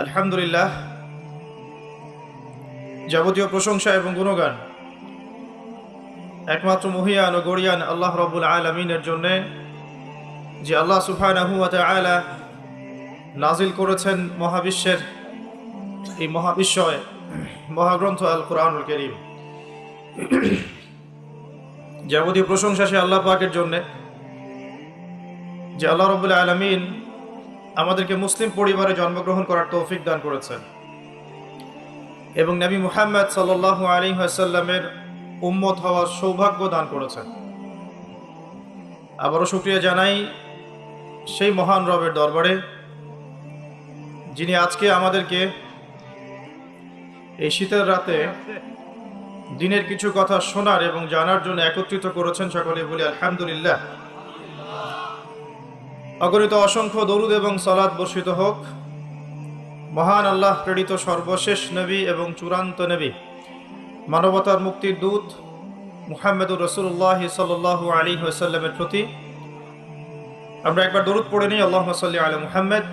আলহামদুলিল্লাহ, যাবতীয় প্রশংসা এবং গুণগান একমাত্র মহিয়ান ও গরিয়ান আল্লাহ রাব্বুল আলামিনের জন্য, যে আল্লাহ সুবহানাহু ওয়া তাআলা নাজিল করেছেন মহাবিশ্বের এই মহাবিশ্বয় মহাগ্রন্থ আল কুরআনুল কারীম। যাবতীয় প্রশংসা সে আল্লাহ পাকের জন্য, যে আল্লাহ রাব্বুল আলামিন আমাদেরকে মুসলিম পরিবারে জন্মগ্রহণ করার তৌফিক দান করেছেন এবং নবী মুহাম্মদ সাল্লাল্লাহু আলাইহি ওয়াসাল্লামের উম্মত হওয়ার সৌভাগ্য দান করেছেন। আবারও শুকরিয়া জানাই সেই মহান রবের দরবারে, যিনি আজকে আমাদেরকে এই শীতের রাতে দিনের কিছু কথা শোনার এবং জানার জন্য একত্রিত করেছেন। সকলে বলি আলহামদুলিল্লাহ। অগণিত অসংখ্য দরুদ এবং সালাত বর্ষিত হোক মহান আল্লাহ প্রেরিত সর্বশেষ নবী এবং চূড়ান্ত নবী, মানবতার মুক্তির দূত মুহাম্মদুর রাসূলুল্লাহ সাল্লাল্লাহু আলাইহি ওয়াসাল্লামের প্রতি। আমরা একবার দরুদ পড়ে নিই। আল্লাহুম্মা সাল্লি আলা মুহাম্মদ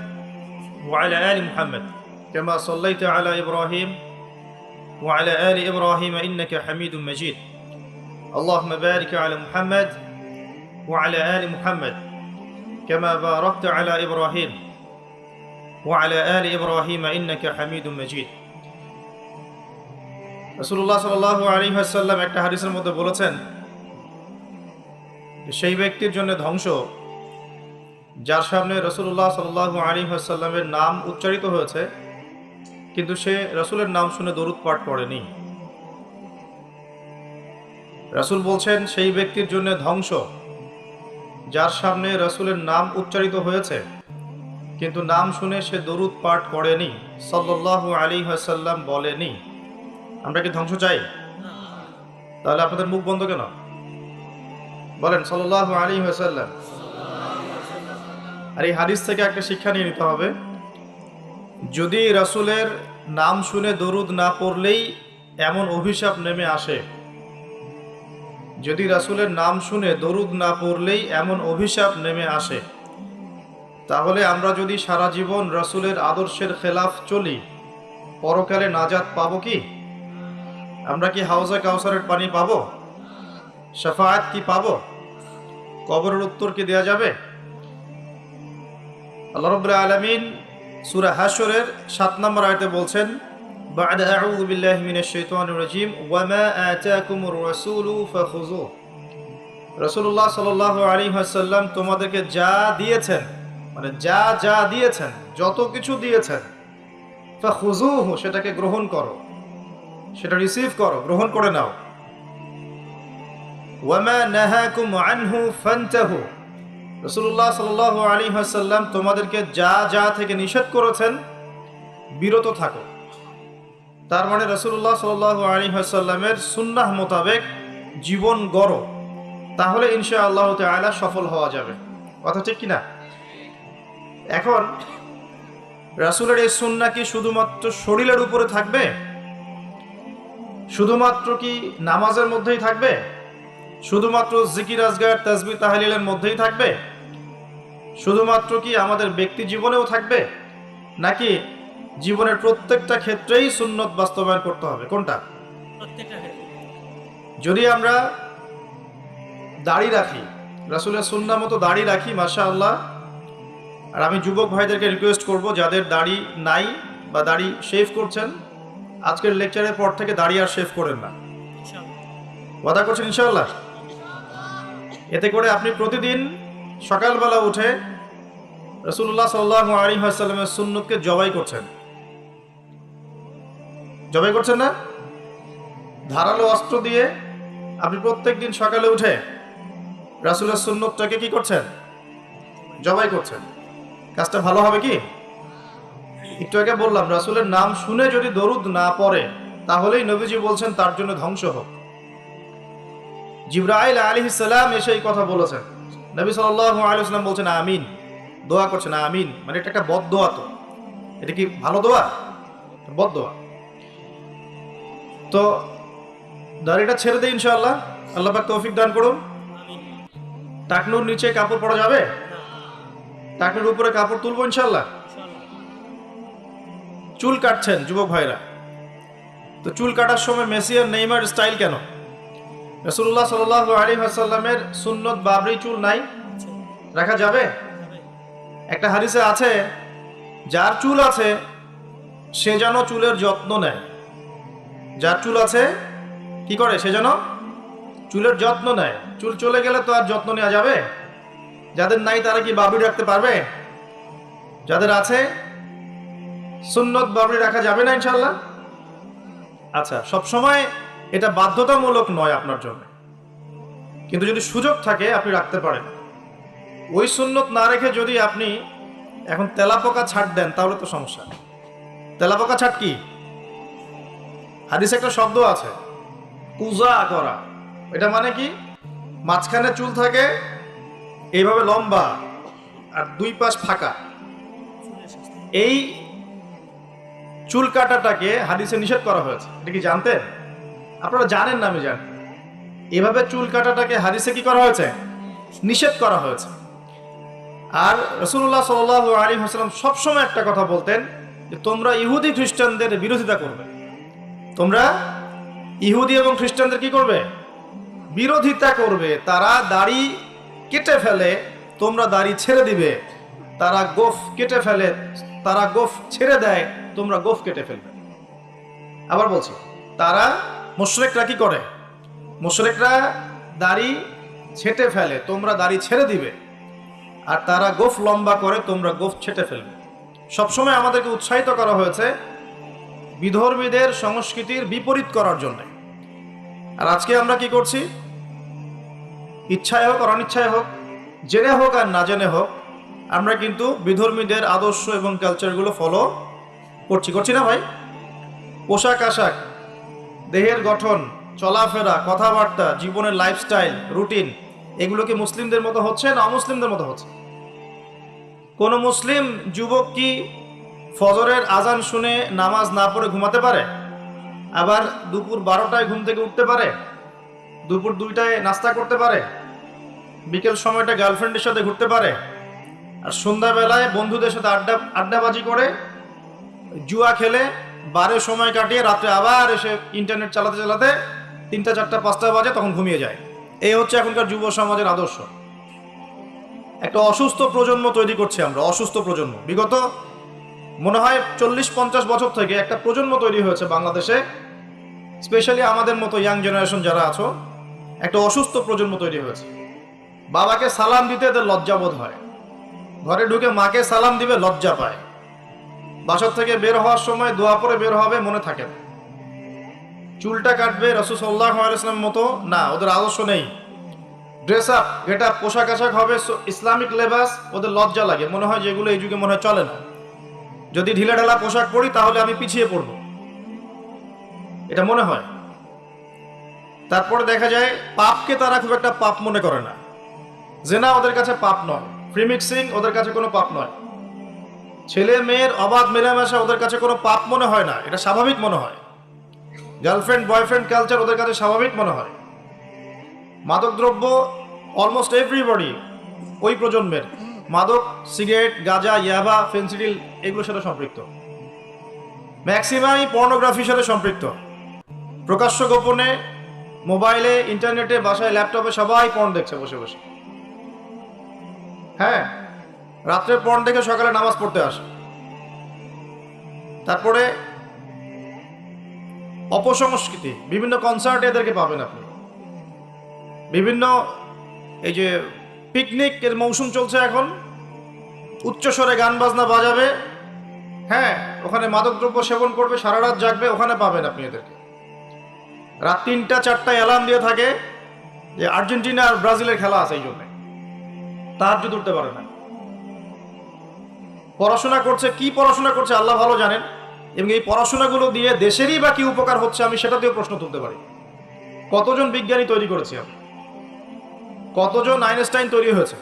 ওয়া আলা আলি মুহাম্মদ কামা সাল্লাইতা আলা ইব্রাহিম ওয়া আলা আলি ইব্রাহিম ইন্নাকা হামিদুম মাজিদ। আল্লাহুম্মা বারিক আলা মুহাম্মদ ওয়া আলা আলি মুহাম্মদ কামা বারাকতা আলা ইব্রাহিম ওয়া আলা আলি ইব্রাহিম ইন্নাকা হামিদুম মাজিদ। রাসূলুল্লাহ সাল্লাল্লাহু আলাইহি ওয়াসাল্লাম একটা হাদিসের মধ্যে বলেছেন, সেই ব্যক্তির জন্য ধ্বংস যার সামনে রাসূলুল্লাহ সাল্লাল্লাহু আলাইহি ওয়াসাল্লামের নাম উচ্চারিত হয়েছে কিন্তু সে রাসূলের নাম শুনে দরুদ পাঠ করেনি। রাসূল বলছেন, সেই ব্যক্তির জন্য ধ্বংস যার সামনে রাসূলের নাম উচ্চারিত হয়েছে কিন্তু নাম শুনে সে দরুদ পাঠ করেনি, সাল্লাল্লাহু আলাইহি ওয়াসাল্লাম বলেনি। আমরা কি ধ্বংস চাই? তাহলে আপনাদের মুখ বন্ধ কেন? বলেন সাল্লাল্লাহু আলাইহি ওয়াসাল্লাম। আর এই হাদিস থেকে একটা শিক্ষা নিয়ে নিতে হবে, যদি রাসূলের নাম শুনে দরুদ না পড়লেই এমন অভিশাপ নেমে আসে, যদি রাসূলের নাম শুনে দরুদ না পড়লেই এমন অভিশাপ নেমে আসে, তাহলে আমরা যদি সারা জীবন রাসূলের আদর্শের খেলাফ চলি, পরকালে নাজাত পাবো কি? আমরা কি হাউজে কাউসারের পানি পাবো? শাফাআত কি পাবো? কবরের উত্তর কি দেয়া যাবে? আল্লাহ রাব্বুল আলামিন সূরা হাশরের 7 নম্বর আয়াতে বলছেন, বা'দা আউযু বিল্লাহি মিনাশ শাইতানির রাজীম ওয়া মা আতাকুমুর রাসূলু ফাখুযুহু। রাসূলুল্লাহ সাল্লাল্লাহু আলাইহি ওয়াসাল্লাম তোমাদেরকে যা দিয়েছেন, মানে যা যা দিয়েছেন, যত কিছু দিয়েছেন, ফাখুযুহু সেটাকে গ্রহণ করো, সেটা রিসিভ করো, গ্রহণ করে নাও। ওয়া মা নাহাকুম আনহু ফান্তাহু। রাসূলুল্লাহ সাল্লাল্লাহু আলাইহি ওয়াসাল্লাম তোমাদেরকে যা যা থেকে নিষেধ করেছেন বিরত থাকো। তার মানে রাসূলুল্লাহ সাল্লাল্লাহু আলাইহি ওয়াসাল্লামের সুন্নাহ মোতাবেক জীবন গড়ো, তাহলে ইনশাআল্লাহ তাআলা সফল হওয়া যাবে। কথা ঠিক কিনা? এখন রাসূলের এই সুন্নাহ কি শুধুমাত্র শরীরের উপরে থাকবে? শুধুমাত্র কি নামাজের মধ্যেই থাকবে? শুধুমাত্র জিকির আজগার তাসবিহ তাহলিলের মধ্যেই থাকবে? শুধুমাত্র কি আমাদের ব্যক্তি জীবনেও থাকবে? নাকি জীবনের প্রত্যেকটা ক্ষেত্রেই সুন্নত বাস্তবায়ন করতে হবে? কোনটা? যদি আমরা দাড়ি রাখি, রাসূলের সুন্নাহ মতো দাড়ি রাখি, মাশাআল্লাহ। আর আমি যুবক ভাইদেরকে রিকোয়েস্ট করব, যাদের দাড়ি নাই বা দাড়ি শেভ করছেন, আজকের লেকচারের পর থেকে দাড়ি আর শেভ করেন না। ওয়াদা করছেন ইনশাআল্লাহ? এতে করে আপনি প্রতিদিন সকালবেলা উঠে রাসূলুল্লাহ সাল্লাল্লাহু আলাইহি ওয়াসাল্লামের সুন্নতকে জবাই করছেন। জবাই করছেন না? ধারালো অস্ত্র দিয়ে আপনি প্রত্যেকদিন সকালে উঠে রাসূলের সুন্নতটাকে কি করছেন? জবাই করছেন। কাজটা ভালো হবে কি? একটু আগে বললাম, রাসূলের নাম শুনে যদি দরুদ না পড়ে তাহলেই নবীজি বলছেন তার জন্য ধ্বংস হোক। জিবরাইল আলাইহিস সালাম এসে এই কথা বলেছেন, নবী সাল্লাল্লাহু আলাইহি ওয়াসাল্লাম বলছেন আমিন, দোয়া করছেন আমিন। মানে এটা একটা বদদোয়া। তো এটা কি ভালো দোয়া? বদদোয়া। তো দাড়িটা ছেড়ে দেই ইনশাআল্লাহ, আল্লাহ পাক তৌফিক দান করুন। টাকনুর নিচে কাপড় পরা যাবে? টাকনুর উপরে কাপড় তুলবো ইনশাআল্লাহ। চুল কাটছেন যুবক ভাইরা, তো চুল কাটার সময় মেসি আর নেইমার স্টাইল কেন? রাসূলুল্লাহ সাল্লাল্লাহু আলাইহি ওয়াসাল্লামের সুন্নত বাবরি চুল নাই, রাখা যাবে? একটা হাদিসে আছে, যার চুল আছে সে যেন চুলের যত্ন নেয়। যার চুল আছে কি করে? সে যেন চুলের যত্ন নেয়। চুল চলে গেলে তো আর যত্ন নেওয়া যাবে? যাদের নাই তারা কি বাবরি রাখতে পারবে? যাদের আছে সুন্নত বাবরি রাখা যাবে না ইনশাল্লাহ? আচ্ছা, সবসময় এটা বাধ্যতামূলক নয় আপনার জন্য, কিন্তু যদি সুযোগ থাকে আপনি রাখতে পারেন। ওই সুন্নত না রেখে যদি আপনি এখন তেলাপোকা ছাট দেন তাহলে তো সমস্যা। তেলাপোকা ছাট কি? হাদিসে একটা শব্দ আছে, কুজা করা। এটা মানে কি? মাঝখানে চুল থাকে এইভাবে লম্বা আর দুই পাশ ফাঁকা। এই চুল কাটাটাকে হাদিসে নিষেধ করা হয়েছে। এটা কি জানতেন? আপনারা জানেন না, আমি জানি। এভাবে চুল কাটাটাকে হাদিসে কি করা হয়েছে? নিষেধ করা হয়েছে। আর রাসূলুল্লাহ সাল্লাল্লাহু আলাইহি ওয়াসাল্লাম সবসময় একটা কথা বলতেন যে তোমরা ইহুদি খ্রিস্টানদের বিরোধিতা করবে। তোমরা ইহুদি এবং খ্রিস্টানদের কি করবে? বিরোধিতা করবে। তারা দাড়ি কেটে ফেলে, তোমরা দাড়ি ছেড়ে দিবে। তারা গোফ কেটে ফেলে, তারা গোফ ছেড়ে দেয়, তোমরা গোফ কেটে ফেলবে। আবার বলছি, তারা মুশরিকরা কি করে? মুশরিকরা দাড়ি ছেটে ফেলে, তোমরা দাড়ি ছেড়ে দিবে। আর তারা গোফ লম্বা করে, তোমরা গোফ ছেটে ফেলবে। সবসময় আমাদেরকে উৎসাহিত করা হয়েছে বিধর্মীদের সংস্কৃতির বিপরীত করার জন্য। আর আজকে আমরা কি করছি? ইচ্ছায় হোক আর অনিচ্ছায় হোক, জেনে হোক আর না জেনে হোক, আমরা কিন্তু বিধর্মীদের আদর্শ এবং কালচারগুলো ফলো করছি না ভাই? পোশাক আশাক, দেহের গঠন, চলাফেরা, কথাবার্তা, জীবনের লাইফস্টাইল, রুটিন, এগুলো কি মুসলিমদের মতো হচ্ছে না অমুসলিমদের মতো হচ্ছে? কোন মুসলিম যুবক কি ফজরের আজান শুনে নামাজ না পড়ে ঘুমাতে পারে? আবার দুপুর 12টায় ঘুম থেকে উঠতে পারে? দুপুর 2টায় নাস্তা করতে পারে? বিকেল সময়টা গার্লফ্রেন্ডের সাথে ঘুরতে পারে? আর সন্ধ্যাবেলায় বন্ধুদের সাথে আড্ডাবাজি করে, জুয়া খেলে, বারে সময় কাটিয়ে রাত্রে আবার এসে ইন্টারনেট চালাতে চালাতে 3টা 4টা 5টা বাজে, তখন ঘুমিয়ে যায়। এই হচ্ছে এখনকার যুব সমাজের আদর্শ। একটা অসুস্থ প্রজন্ম তৈরি করছি আমরা, অসুস্থ প্রজন্ম। বিগত মনে হয় 40-50 বছর থেকে একটা প্রজন্ম তৈরি হয়েছে বাংলাদেশে, স্পেশালি আমাদের মতো ইয়াং জেনারেশন যারা আছো, একটা অসুস্থ প্রজন্ম তৈরি হয়েছে। বাবাকে সালাম দিতে এদের লজ্জাবোধ হয়, ঘরে ঢুকে মাকে সালাম দিবে লজ্জা পায়, বাসা থেকে বের হওয়ার সময় দোয়া পরে বের হবে মনে থাকে না, চুলটা কাটবে রাসূল সাল্লাল্লাহু আলাইহি ওয়াসাল্লাম মতো না, ওদের আদর্শ নেই। ড্রেস আপ, গেট আপ, পোশাক আশাক হবে ইসলামিক লেবাস, ওদের লজ্জা লাগে, মনে হয় যেগুলো এই যুগে মনে হয় চলে না। যদি ঢিলা ঢালা পোশাক পরি তাহলে আমি পিছিয়ে পড়ব, এটা মনে হয়। তারপরে দেখা যায় পাপকে তারা খুব একটা পাপ মনে করে না। জেনা ওদের কাছে পাপ নয়, ফ্রি মিক্সিং ওদের কাছে কোনো পাপ নয়, ছেলে মেয়ের অবাধ মেলামেশা ওদের কাছে কোনো পাপ মনে হয় না, এটা স্বাভাবিক মনে হয়। গার্লফ্রেন্ড বয়ফ্রেন্ড কালচার ওদের কাছে স্বাভাবিক মনে হয়। মাদকদ্রব্য অলমোস্ট এভরিবডি, ওই প্রজন্মের মাদক, সিগারেট, গাঁজা, ইয়াবা, ফেন্সিডিল এগুলোর সাথে সম্পৃক্ত। ম্যাক্সিমামই পর্নোগ্রাফির সাথে সম্পৃক্ত। প্রকাশ্য গোপনে মোবাইলে, ইন্টারনেটে, বাসায়, ল্যাপটপে সবাই পর্ন দেখছে বসে বসে। হ্যাঁ, রাত্রে পর্ন দেখে সকালে নামাজ পড়তে আসে। তারপরে অপসংস্কৃতি, বিভিন্ন কনসার্টে এদেরকে পাবেন আপনি। বিভিন্ন এই যে পিকনিকের মৌসুম চলছে এখন, উচ্চস্বরে গান বাজনা বাজাবে, হ্যাঁ, ওখানে মাদকদ্রব্য সেবন করবে, সারা রাত জাগবে, ওখানে পাবেন আপনি এদেরকে। রাত 3টা 4টায় অ্যালার্ম দিয়ে থাকে যে আর্জেন্টিনা আর ব্রাজিলের খেলা আছে, এই জন্য তাহাজ্জুদ উঠতে পারে না। পড়াশোনা করছে, কি পড়াশোনা করছে আল্লাহ ভালো জানেন, এবং এই পড়াশোনাগুলো দিয়ে দেশেরই বা কি উপকার হচ্ছে আমি সেটাতেও প্রশ্ন তুলতে পারি। কতজন বিজ্ঞানী তৈরি করেছি আমি, কতজন আইনস্টাইন তৈরি হয়েছে।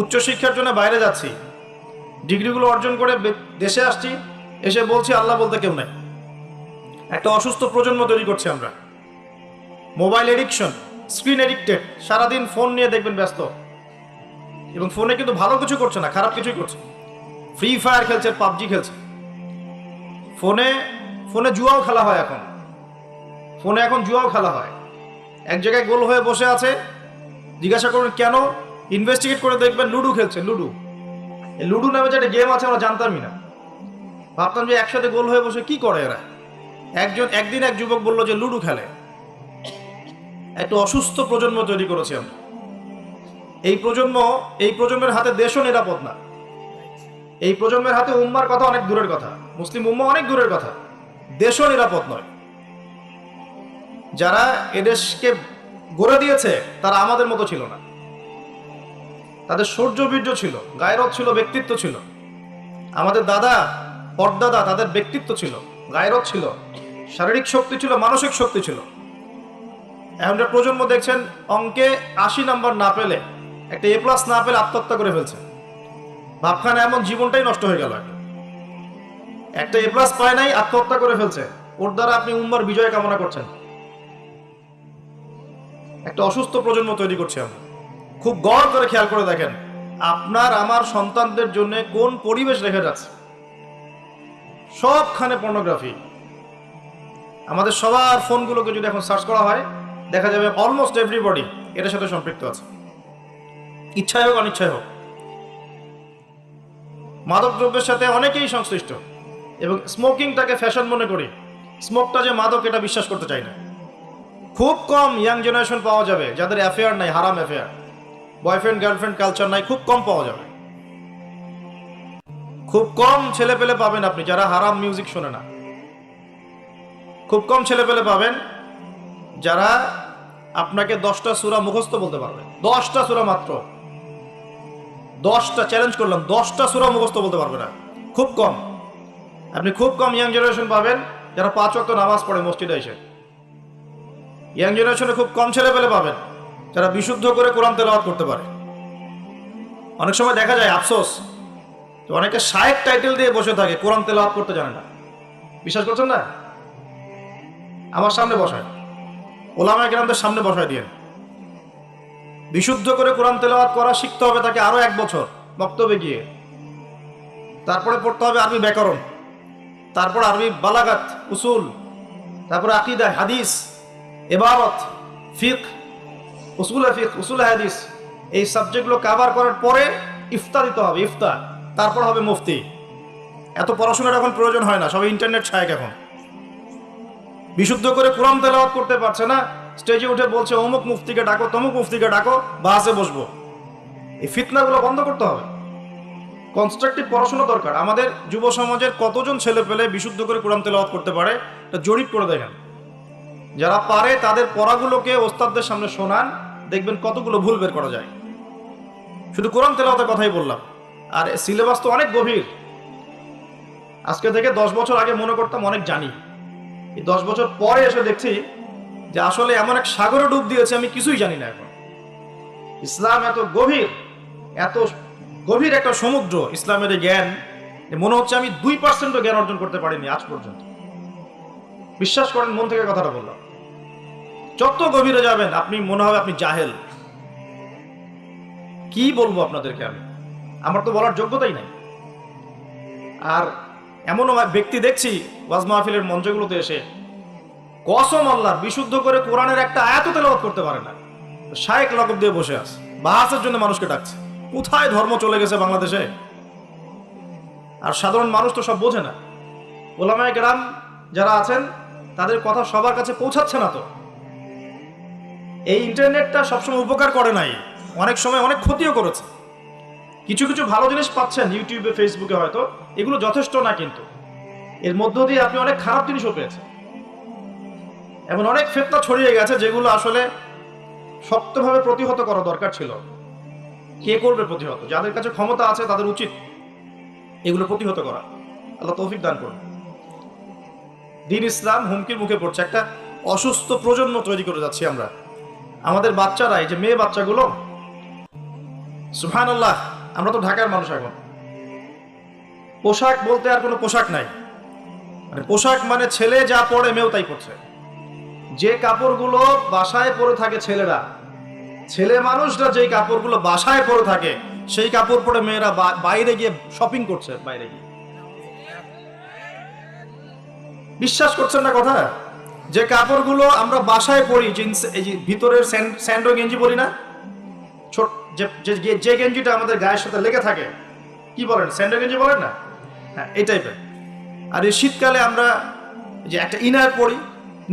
উচ্চশিক্ষার জন্য বাইরে যাচ্ছি, ডিগ্রিগুলো অর্জন করে দেশে আসছি, এসে বলছি আল্লাহ বলতে কেউ নাই। একটা অসুস্থ প্রজন্ম তৈরি করছি আমরা। মোবাইল এডিকশন, স্ক্রিন এডিক্টেড, সারাদিন ফোন নিয়ে দেখবেন ব্যস্ত, এবং ফোনে কিন্তু ভালো কিছু করছে না, খারাপ কিছুই করছে। ফ্রি ফায়ার খেলছে, পাবজি খেলছে। ফোনে ফোনে জুয়াও খেলা হয় এখন, ফোনে এখন জুয়াও খেলা হয়। এক জায়গায় গোল হয়ে বসে আছে, জিজ্ঞাসা করুন কেন, ইনভেস্টিগেট করে দেখবেন লুডো খেলছে। লুডো, এই লুডো নামে যে একটা গেম আছে আমরা জানতামই না, ভাবতাম যে একসাথে গোল হয়ে বসে কি করে এরা। একদিন এক যুবক বলল যে লুডো খেলে। একটা অসুস্থ প্রজন্ম তৈরি করেছি আমরা। এই প্রজন্মের হাতে দেশও নিরাপদ না। এই প্রজন্মের হাতে উম্মার কথা অনেক দূরের কথা, মুসলিম উম্মা অনেক দূরের কথা, দেশও নিরাপদ নয়। যারা এদেশকে গড়ে দিয়েছে তারা আমাদের মতো ছিল না। তাদের শৌর্য-বীর্য ছিল, গায়রত ছিল, ব্যক্তিত্ব ছিল। আমাদের দাদা পরদাদা, তাদের ব্যক্তিত্ব ছিল, গায়রত ছিল, শারীরিক শক্তি ছিল, মানসিক শক্তি ছিল। এখনকার প্রজন্ম দেখছেন অঙ্কে 80 নাম্বার না পেলে, একটা A+ না পেলে আত্মহত্যা করে ফেলছে। ভাবখানে এমন জীবনটাই নষ্ট হয়ে গেল। একটা A+ পায় নাই, আত্মহত্যা করে ফেলছে। ওর দ্বারা আপনি উম্মার বিজয় কামনা করছেন। একটা অসুস্থ প্রজন্ম তৈরি করছে আমরা। খুব গড় করে খেয়াল করে দেখেন আপনার আমার সন্তানদের জন্য কোন পরিবেশ রেখে যাচ্ছে। সবখানে পর্নোগ্রাফি। আমাদের সবার ফোনগুলোকে যদি এখন সার্চ করা হয় দেখা যাবে অলমোস্ট এভরিবডি এটার সাথে সম্পৃক্ত আছে, ইচ্ছায় হোক অনিচ্ছায় হোক। মাদক দ্রব্যের সাথে অনেকেই সংশ্লিষ্ট, এবং স্মোকিংটাকে ফ্যাশন মনে করি। স্মোকটা যে মাদক এটা বিশ্বাস করতে চাই না। খুব কম ইয়াং জেনারেশন পাওয়া যাবে যাদের অ্যাফেয়ার নাই, হারাম অ্যাফেয়ার, বয়ফ্রেন্ড গার্লফ্রেন্ড কালচার নাই, খুব কম পাওয়া যাবে। খুব কম ছেলে পেলে পাবেন আপনি যারা হারাম মিউজিক শোনে না। খুব কম ছেলে পেলে পাবেন যারা আপনাকে 10টা সূরা মুখস্থ বলতে পারবে। 10টা সূরা মাত্র, 10টা, চ্যালেঞ্জ করলাম, 10টা সূরা মুখস্থ বলতে পারবে না। খুব কম। আপনি খুব কম ইয়াং জেনারেশন পাবেন যারা 5 ওয়াক্ত নামাজ পড়ে মসজিদে এসে। ইয়াং জেনারেশনে খুব কম ছেলে পেলে পাবেন যারা বিশুদ্ধ করে কোরআন তেলাওয়াত করতে পারে। অনেক সময় দেখা যায় আফসোস, তো অনেকে শায়েখ টাইটেল দিয়ে বসে থাকে, কোরআন তেলাওয়াত করতে জানে না। বিশ্বাস করছেন না? আমার সামনে বসায়, ওলামায়ে কেরামদের সামনে বসায় দিয়ে বিশুদ্ধ করে কোরআন তেলাওয়াত করা শিখতে হবে তাকে আরো 1 বছর বক্তব্যে গিয়ে। তারপরে পড়তে হবে আরবি ব্যাকরণ, তারপর আরবি বালাগাত, উসুল, তারপরে আকীদা, হাদিস, ইবারত, ফিকহ, উসুল হাদিস। এই সাবজেক্টগুলো কভার করার পরে ইফতা দিতে হবে, ইফতা, তারপর হবে মুফতি। এত পড়াশোনার এখন প্রয়োজন হয় না, সবাই ইন্টারনেট ছায়েক। এখন বিশুদ্ধ করে কোরআন তেলাওয়াত করতে পারছে না, স্টেজে উঠে বলছে অমুক মুফতিকে ডাকো, তমুক মুফতিকে ডাকো, বাসে বসবো। এই ফিতনাগুলো বন্ধ করতে হবে। কনস্ট্রাকটিভ পড়াশোনা দরকার। আমাদের যুব সমাজের কতজন ছেলে পেলে বিশুদ্ধ করে কোরআন তেলাওয়াত করতে পারে এটা জরিপ করে দেখেন। যারা পারে তাদের পড়াগুলোকে ওস্তাদদের সামনে শোনান, দেখবেন কতগুলো ভুল বের করা যায়। শুধু কোরআন তেলাওয়াতের কথাই বললাম, আর সিলেবাস তো অনেক গভীর। আজকে থেকে 10 বছর আগে মনে করতাম অনেক জানি, এই 10 বছর পরে এসে দেখছি যে আসলে এমন এক সাগরে ডুব দিয়েছে আমি কিছুই জানি না এখন। ইসলাম এত গভীর একটা সমুদ্র, ইসলামের জ্ঞান, মনে হচ্ছে আমি 2% জ্ঞান অর্জন করতে পারিনি আজ পর্যন্ত। বিশ্বাস করেন, মন থেকে কথাটা বললাম। যত গভীরে যাবেন আপনি মনে হবে আপনি জাহেল। কি বলবো আপনাদেরকে, আমার তো বলার যোগ্যতাই নাই। আর এমনও ব্যক্তি দেখছি ওয়াজ মাহফিলের মঞ্চগুলোতে এসে কসম আল্লাহর বিশুদ্ধ করে কোরআনের একটা আয়াতও তেলাওয়াত করতে পারে না, শায়েখ লকব দিয়ে বসে আছে, বাহাসের জন্য মানুষকে ডাকছে। কোথায় ধর্ম চলে গেছে বাংলাদেশে? আর সাধারণ মানুষ তো সব বোঝে না। ওলামায়ে কেরাম যারা আছেন তাদের কথা সবার কাছে পৌঁছাচ্ছে না। তো এই ইন্টারনেটটা সবসময় উপকার করে নাই, অনেক সময় অনেক ক্ষতিও করেছে। কিছু কিছু ভালো জিনিস পাচ্ছেন ইউটিউবে, ফেসবুকে, হয়তো এগুলো যথেষ্ট না, কিন্তু এর মধ্য দিয়ে আপনি অনেক খারাপ জিনিসও পেয়েছেন। এমন অনেক ফিতনা ছড়িয়ে গেছে যেগুলো আসলে শক্তভাবে প্রতিহত করা দরকার ছিল। কে করবে প্রতিহত? যাদের কাছে ক্ষমতা আছে তাদের উচিত এগুলো প্রতিহত করা। আল্লাহ তৌফিক দান করুন। দ্বীন ইসলাম হুমকির মুখে পড়ছে। একটা অসুস্থ প্রজন্ম তৈরি করে যাচ্ছি আমরা। আমাদের বাচ্চারা, এই যে মেয়ে বাচ্চাগুলো, সুবহানাল্লাহ, আমরা তো ঢাকার মানুষ, এখন পোশাক বলতে আর কোনো পোশাক নাই। মানে পোশাক মানে ছেলে যা পরে মেয়েও তাই পড়ছে। যে কাপড়গুলো বাসায় পরে থাকে ছেলেরা, ছেলে মানুষরা যে কাপড়গুলো বাসায় পরে থাকে সেই কাপড় পরে মেয়েরা বাইরে গিয়ে শপিং করছে, বাইরে গিয়ে। বিশ্বাস করছেন না কথা? যে কাপড়গুলো আমরা বাসায় পরি, জিন্স, এই যে ভিতরের স্যান্ডো গেঞ্জি বলি না, ছোট যে গেঞ্জিটা আমাদের গায়ের সাথে লেগে থাকে, কি বলেন, স্যান্ডো গেঞ্জি বলেন না? হ্যাঁ, এই টাইপের। আর এই শীতকালে আমরা যে একটা ইনার পরি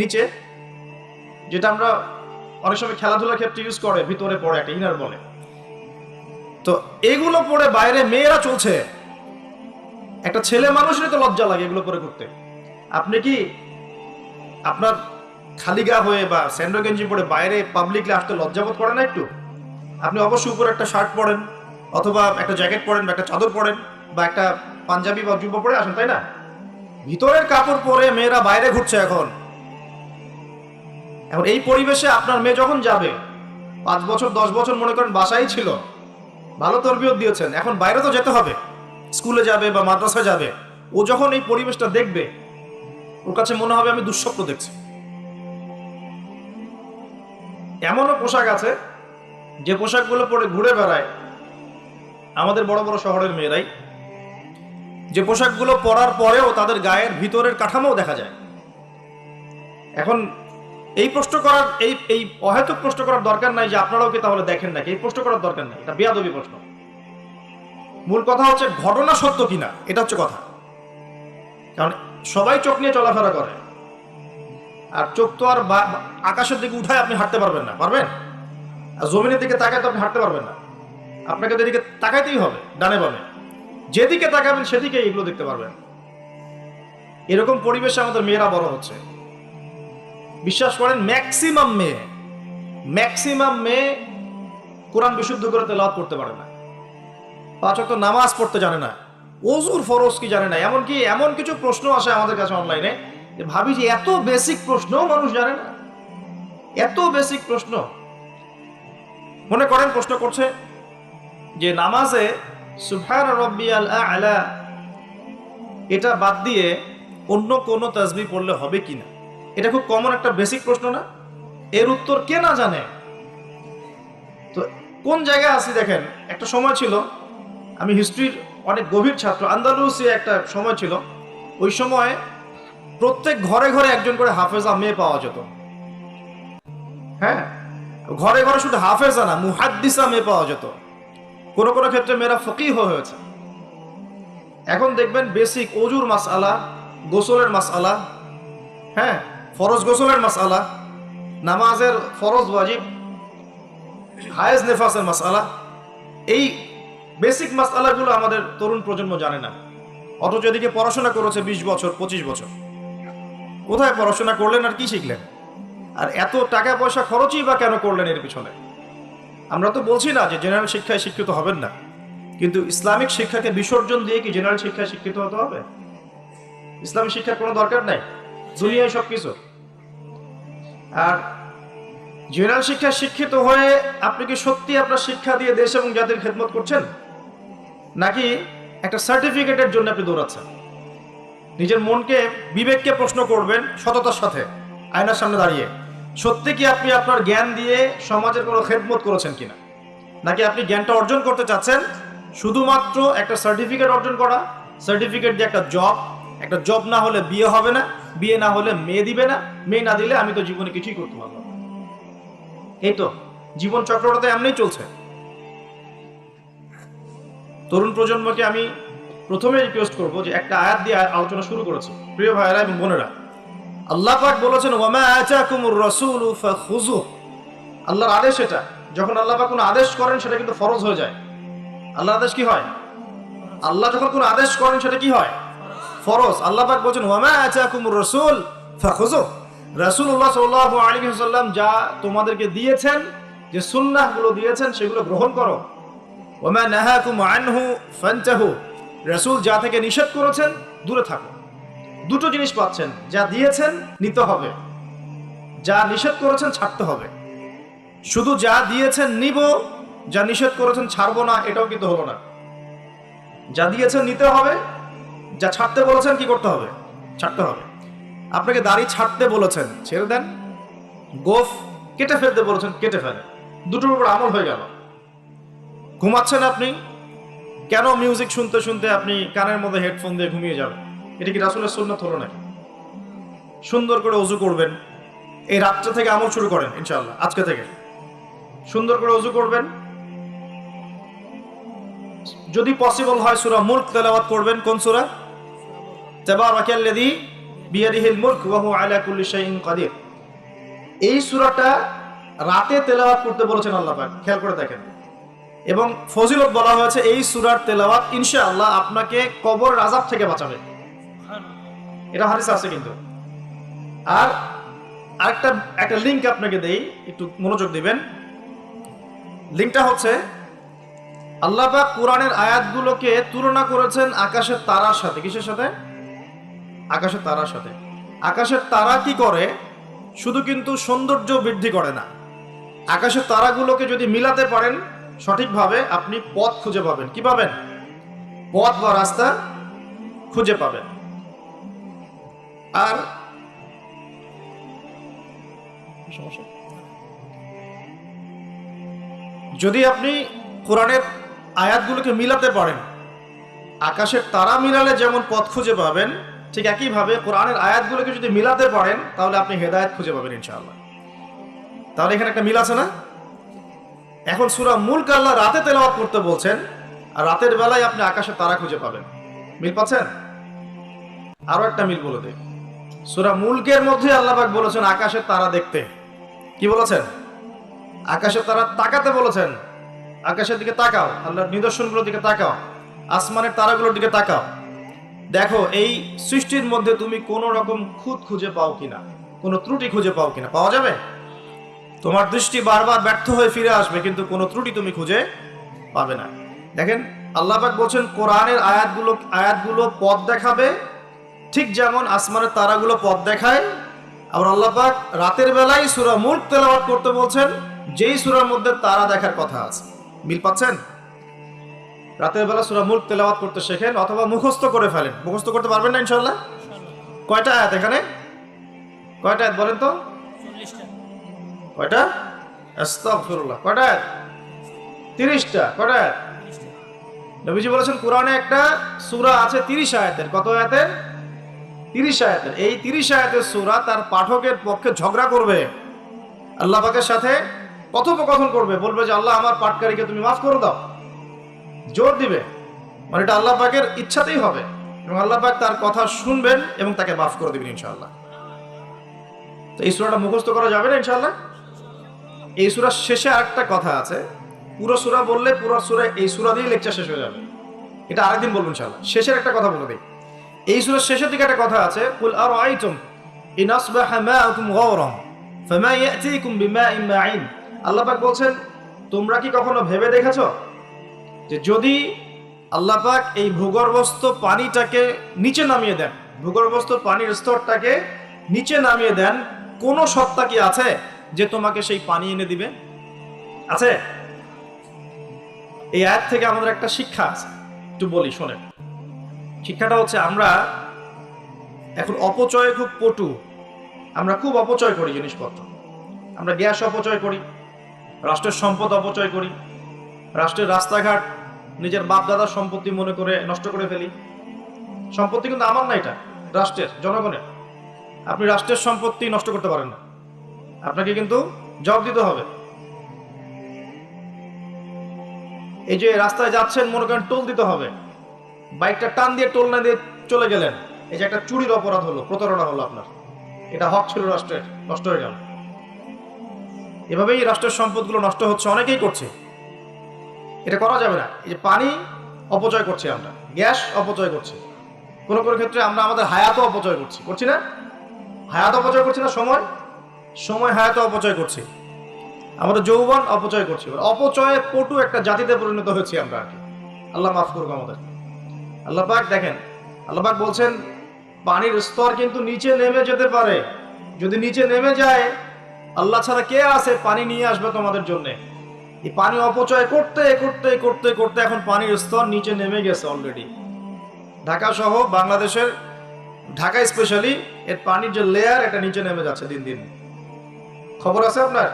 নিচে, যেটা আমরা অনেক সময় খেলাধুলার ক্ষেত্রে ইউজ করে, ভিতরে পরে একটা ইনার বলে। তো এগুলো পরে বাইরে মেয়েরা চলছে। একটা ছেলে মানুষেরই তো লজ্জা লাগে এগুলো পরে করতে। আপনি কি আপনার খালি গা হয়ে বা স্যান্ডো গেঞ্জি পরে বাইরে পাবলিকলি আসতে লজ্জাবোধ করেন না একটু? আপনি অবশ্যই উপরে একটা শার্ট পরেন, অথবা একটা জ্যাকেট পরেন, বা একটা চাদর পরেন, বা একটা পাঞ্জাবি বা জুব্বা পরে আসেন, তাই না? ভিতরের কাপড় পরে মেয়েরা বাইরে ঘুরছে এখন। এই পরিবেশে আপনার মেয়ে যখন যাবে, 5 বছর 10 বছর মনে করেন বাসায় ছিল, ভালো তরবিয়ত দিয়েছেন, এখন বাইরে তো যেতে হবে, স্কুলে যাবে বা মাদ্রাসায় যাবে। ও যখন এই পরিবেশটা দেখবে, ওর কাছে মনে হবে আমি দুঃস্বপ্ন দেখছি। এমনও পোশাক আছে যে পোশাকগুলো পরে ঘুরে বেড়ায় আমাদের বড় বড় শহরের মেয়েরাই, যে পোশাকগুলো পরার পরেও তাদের গায়ের ভিতরের কাঠামো দেখা যায়। এখন এই প্রশ্ন করার, এই অহেতুক প্রশ্ন করার দরকার নাই যে আপনারাও কি তাহলে দেখেন নাকি, এই প্রশ্ন করার দরকার নাই, এটা বেয়াদবি প্রশ্ন। মূল কথা হচ্ছে ঘটনা সত্য কিনা, এটা হচ্ছে কথা। কারণ সবাই চোখ নিয়ে চলাফেরা করে, আর চোখ তো আর আকাশের দিকে উঠায় আপনি হাঁটতে পারবেন না, পারবেন? আর জমিনের দিকে তাকায় তো আপনি হাঁটতে পারবেন না। আপনাকে যেদিকে তাকাইতেই হবে, ডানে বামে, যেদিকে তাকাবেন সেদিকে এগুলো দেখতে পারবেন। এরকম পরিবেশে আমাদের মেয়েরা বড় হচ্ছে। বিশ্বাস করেন, ম্যাক্সিমাম মেয়ে কোরআন বিশুদ্ধ করে তেলাওয়াত করতে পারে না, 5 ওয়াক্ত নামাজ পড়তে জানে না, ওযুর ফরজ কি জানে না। এমনকি এমন কিছু প্রশ্ন আসে আমাদের কাছে অনলাইনে, যে ভাবি যে এত বেসিক প্রশ্ন মানুষ জানে না, এত বেসিক প্রশ্ন। মনে করেন প্রশ্ন করছে যে নামাজে সুবহান রাব্বিয়াল আ'লা এটা বাদ দিয়ে অন্য কোনো তাসবিহ পড়লে হবে কিনা। এটা খুব কমন একটা বেসিক প্রশ্ন না? এর উত্তর কে না জানে? তো কোন জায়গায় আছি দেখেন। একটা সময় ছিল, আমি হিস্ট্রির অনেক গভীর ছাত্র, আন্দালুসিয়া একটা সময় ছিল, ওই সময় প্রত্যেক ঘরে ঘরে একজন করে হাফেজা মেয়ে পাওয়া যেত। হ্যাঁ, ঘরে ঘরে শুধু হাফেজা না, মুহাদ্দিসা মেয়ে পাওয়া যেত। কোনো কোনো ক্ষেত্রে মেয়েরা ফকিহ হয়েছে। এখন দেখবেন বেসিক ওজুর মাসআলা, গোসলের মাসআলা, হ্যাঁ, ফরজ গোসলের মাসআলা, নামাজের ফরজ ওয়াজিব, হায়েজ নেফাসের মাসআলা, এই বেসিক মাসআলাগুলো আমাদের তরুণ প্রজন্ম জানে না। অথচ এদিকে পড়াশোনা করেছে 20 বছর 25 বছর। কোথায় পড়াশোনা করলেন আর কি শিখলেন? আর এত টাকা পয়সা খরচই বা কেন করলেন এর পিছনে? আমরা তো বলছি না যে জেনারেল শিক্ষায় শিক্ষিত হবেন না, কিন্তু ইসলামিক শিক্ষাকে বিসর্জন দিয়ে কি জেনারেল শিক্ষায় শিক্ষিত হতে হবে? ইসলামিক শিক্ষার কোনো দরকার নাই, দুনিয়ায় সবকিছু। আর জেনারেল শিক্ষায় শিক্ষিত হয়ে আপনি কি সত্যি আপনার শিক্ষা দিয়ে দেশ এবং জাতির খেদমত করছেন, নাকি একটা সার্টিফিকেটের জন্য আপনি দৌড়াচ্ছেন? নিজের মনকে, বিবেককে প্রশ্ন করবেন সততার সাথে, আয়নার সামনে দাঁড়িয়ে, সত্যি কি আপনি আপনার জ্ঞান দিয়ে সমাজের কোনো খেদমত করেছেন কিনা, নাকি আপনি জ্ঞানটা অর্জন করতে চাচ্ছেন শুধুমাত্র একটা সার্টিফিকেট অর্জন করা, সার্টিফিকেট দিয়ে একটা জব না হলে বিয়ে হবে না, বিয়ে না হলে মেয়ে দিবে না, মেয়ে না দিলে আমি তো জীবনে কিছুই করতে পারবো না। এই তো জীবন চক্রটা তো এমনিই চলছে। তরুণ প্রজন্মকে আমি প্রথমে রিকোয়েস্ট করবো যে একটা আয়াত দিয়ে আলোচনা শুরু করেছি। প্রিয় ভাইয়েরা এবং বোনেরা, আল্লাহ পাক বলেছেন ওয়ামা আতাকুমুর রাসূলু ফাখুযু। আল্লাহর আদেশ এটা, যখন আল্লাহ পাক কোনো আদেশ করেন সেটা কিন্তু ফরজ হয়ে যায়। আল্লাহর আদেশ কি হয়? আল্লাহ যখন কোনো আদেশ করেন সেটা কি হয়? ফরজ। আল্লাহ পাক বলেছেন ওয়ামা আতাকুমুর রাসূল ফাখুযু। রাসূলুল্লাহ সাল্লাল্লাহু আলাইহি ওয়াসাল্লাম যা তোমাদেরকে দিয়েছেন, যে সুন্নাহগুলো দিয়েছেন সেগুলো গ্রহণ করো। ওয়ামা নাহাকুম আনহু ফান্তাহু। রাসূল যা থেকে নিষেধ করেছেন দূরে থাকো। দুটো জিনিস পাচ্ছেন, যা দিয়েছেন নিতে হবে, যা নিষেধ করেছেন ছাড়তে হবে। শুধু যা দিয়েছেন নিব, যা নিষেধ করেছেন ছাড়বো না, এটাও কিন্তু হলো না। যা দিয়েছেন নিতে হবে, যা ছাড়তে বলেছেন কি করতে হবে? ছাড়তে হবে। আপনাকে দাড়ি ছাড়তে বলেছেন, ছেড়ে দেন। গোঁফ কেটে ফেলতে বলেছেন, কেটে ফেলেন। দুটোর উপর আমল হয়ে গেল। ঘুমাচ্ছেন আপনি, কেন মিউজিক শুনতে শুনতে আপনি কানের মধ্যে হেডফোন দিয়ে ঘুমিয়ে যাবেন? এটা কি রাসূলের সুন্নাত হলো নাকি? সুন্দর করে ওযু করবেন, এই রাত্রে থেকে আমল শুরু করেন ইনশাআল্লাহ। আজকে থেকে সুন্দর করে ওযু করবেন, যদি পসিবল হয় সূরা মুলক তেলাওয়াত করবেন। কোন সূরা? তাবারাকাল্লাযী বিয়াদিহিল মুলক ওয়া হুয়া আলা কুল্লি শাইইন কাদির। এই সূরাটা রাতে তেলাওয়াত করতে বলেছেন আল্লাহ পাক, খেয়াল করে দেখেন। এবং ফজিলত বলা হয়েছে এই সূরার তেলাওয়াত ইনশাআল্লাহ আপনাকে কবরের আযাব থেকে বাঁচাবে। এটা হাদিস আছে কিন্তু। আর একটা লিংক আপনাকে দেই, একটু মনোযোগ দিবেন। লিংকটা হচ্ছে, আল্লাহ পাক কোরআনের আয়াতগুলোকে তুলনা করেছেন আকাশের তারার সাথে। কিসের সাথে? আকাশের তারার সাথে। আকাশের তারা কি করে? শুধু কিন্তু সৌন্দর্য বৃদ্ধি করে না, আকাশের তারাগুলোকে যদি মিলাতে পারেন সঠিকভাবে, আপনি পথ খুঁজে পাবেন। কি পাবেন? পথ বা রাস্তা খুঁজে পাবেন। আর যদি আপনি কোরআনের আয়াতগুলোকে মিলাতে পারেন, আকাশের তারা মিলালে যেমন পথ খুঁজে পাবেন, ঠিক একইভাবে কোরআনের আয়াতগুলোকে যদি মিলাতে পারেন তাহলে আপনি হেদায়েত খুঁজে পাবেন ইনশাআল্লাহ। তাহলে এখানে একটা মিল আছে না? এখন সূরা মুলক আল্লাহ রাতে তেলাওয়াত করতে বলছেন, আর রাতের বেলায় আপনি আকাশের তারা খুঁজে পাবেন। মিল পাচ্ছেন? আরো একটা মিল বলে দেই, সূরা মুলকের মধ্যে আল্লাহ পাক বলেছেন আকাশের তারা দেখতে। কি বলেছেন? আকাশের তারা তাকাতে বলেছেন। আকাশের দিকে তাকাও, আল্লাহর নিদর্শনগুলোর দিকে তাকাও, আসমানের তারাগুলোর দিকে তাকাও, দেখো এই সৃষ্টির মধ্যে তুমি কোনো রকম খুঁত খুঁজে পাও কিনা, কোনো ত্রুটি খুঁজে পাও কিনা। পাওয়া যাবে? তোমার দৃষ্টি বারবার ব্যর্থ হয়ে ফিরে আসবে, কিন্তু কোনো ত্রুটি তুমি খুঁজে পাবে না। দেখেন আল্লাহ পাক বলছেন কোরআনের আয়াতগুলো পথ দেখাবে, ঠিক যেমন আসমানের তারাগুলো পথ দেখায়। আবার আল্লাহ পাক রাতের বেলায় সূরা মুলক তেলাওয়াত করতে বলছেন, যেই সূরার মধ্যে তারা দেখার কথা আছে। মিল পাচ্ছেন? রাতের বেলা সূরা মুলক তেলাওয়াত করতে শেখেন, অথবা মুখস্থ করে ফেলেন। মুখস্থ করতে পারবেন না ইনশাআল্লাহ? কয়টা আয়াত এখানে? কয়টা আয়াত বলেন তো? 40টা। কয়টা? আস্তাগফিরুল্লাহ। কয়টা আয়াত? 30টা। কয়টা আয়াত? নবীজি বলেছেন কোরআনে একটা সূরা আছে 30 আয়াতের। কত আয়াতের? 30 আয়াতের। এই 30 আয়াতের সূরা তার পাঠকের পক্ষে ঝগড়া করবে, আল্লাহ পাকের সাথে কথোপকথন করবে, বলবে যে আল্লাহ আমার পাঠকারীকে তুমি মাফ করে দাও, জোর দিবে। মানে এটা আল্লাহ পাকের ইচ্ছাতেই হবে, এবং আল্লাহ পাক তার কথা শুনবেন এবং তাকে মাফ করে দিবেন ইনশাআল্লাহ। তো এই সূরাটা মুখস্থ করা যাবে না ইনশাআল্লাহ। এই সূরার শেষে আরেকটা কথা আছে, পুরো সূরা বললে পুরো সূরা, এই সূরা দিয়ে লেকচার শেষ হয়ে যাবে, এটা আরেকদিন বলবো ইনশাআল্লাহ। শেষের একটা কথা বলে দেই, এই সূরার শেষের দিকে একটা কথা আছে, কুল আরাআইতুম ইন আসবাহা মাউকুম গাওরান ফামা ইয়াতিকুম বিমাইন মাইন। আল্লাহ পাক বলছেন তোমরা কি কখনো ভেবে দেখেছো যে যদি আল্লাহ পাক এই ভূগর্ভস্থ পানিটাকে নিচে নামিয়ে দেন, ভূগর্ভস্থ পানির স্তরটাকে নিচে নামিয়ে দেন, কোন সত্তা কি আছে যে তোমাকে সেই পানি এনে দিবে? আছে? এই আয়াত থেকে আমাদের একটা শিক্ষা আছে, একটু বলি শোনেন। শিক্ষাটা হচ্ছে আমরা এখন অপচয়ে খুব পটু, আমরা খুব অপচয় করি জিনিসপত্র। আমরা গ্যাস অপচয় করি, রাষ্ট্রের সম্পদ অপচয় করি, রাষ্ট্রের রাস্তাঘাট নিজের বাপ দাদার সম্পত্তি মনে করে নষ্ট করে ফেলি। সম্পত্তি কিন্তু আমার না, এটা রাষ্ট্রের, জনগণের। আপনি রাষ্ট্রের সম্পত্তি নষ্ট করতে পারেন না, আপনাকে কিন্তু জবাব দিতে হবে। এই যে রাস্তায় যাচ্ছেন, মনে করেন টোল দিতে হবে, বাইকটা টান দিয়ে টোল না দিয়ে চলে গেলেন, এই যে একটা চুরির অপরাধ হলো, প্রতারণা হলো আপনার, এটা হক ছিল রাষ্ট্রের, নষ্ট হয়ে গেল। এভাবেই রাষ্ট্রের সম্পদগুলো নষ্ট হচ্ছে, অনেকেই করছে। এটা করা যাবে না। এই যে পানি অপচয় করছি আমরা, গ্যাস অপচয় করছি, কোনো কোনো ক্ষেত্রে আমরা আমাদের হায়াতও অপচয় করছি না? হায়াত অপচয় করছি না? সময় হায়াতও অপচয় করছি, আমাদের যৌবন অপচয় করছি। অপচয়ে পটু একটা জাতিতে পরিণত হয়েছি আমরা আর কি। আল্লাহ মাফ করুক আমাদের। আল্লাহ পাক দেখেন, আল্লাহ পাক বলছেন পানির স্তর কিন্তু নিচে নেমে যেতে পারে, যদি নিচে নেমে যায় আল্লাহ ছাড়া কে আছে পানি নিয়ে আসবে তোমাদের জন্য? এই পানি অপচয় করতে করতে করতে করতে এখন পানির স্তর নিচে নেমে গেছে অলরেডি। ঢাকা সহ বাংলাদেশের, ঢাকা স্পেশালি, এর পানির যে লেয়ার এটা নিচে নেমে যাচ্ছে দিন দিন। খবর আছে আপনার?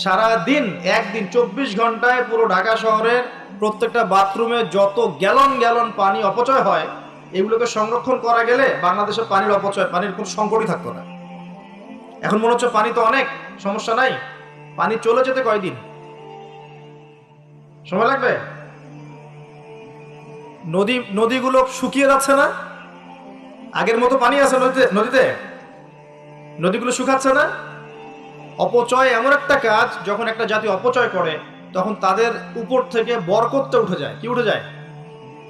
সারা দিন একদিন 24 ঘন্টায় পুরো ঢাকা শহরের প্রত্যেকটা বাথরুমে যত গ্যালন গ্যালন পানি অপচয় হয়, এগুলোকে সংরক্ষণ করা গেলে বাংলাদেশে পানির অপচয়, পানির কোনো সংকটই থাকতো না। এখন মনে হচ্ছে পানি তো অনেক, সমস্যা নাই। পানি চলে যেতে কয়দিন সময় লাগবে? নদীগুলো শুকিয়ে যাচ্ছে না? আগের মতো পানি আছে নদীতে? নদীগুলো শুকাচ্ছে না? অপচয় এমন একটা কাজ, যখন একটা জাতি অপচয় করে তখন তাদের উপর থেকে বরকতটা উঠে যায়। কি উঠে যায়?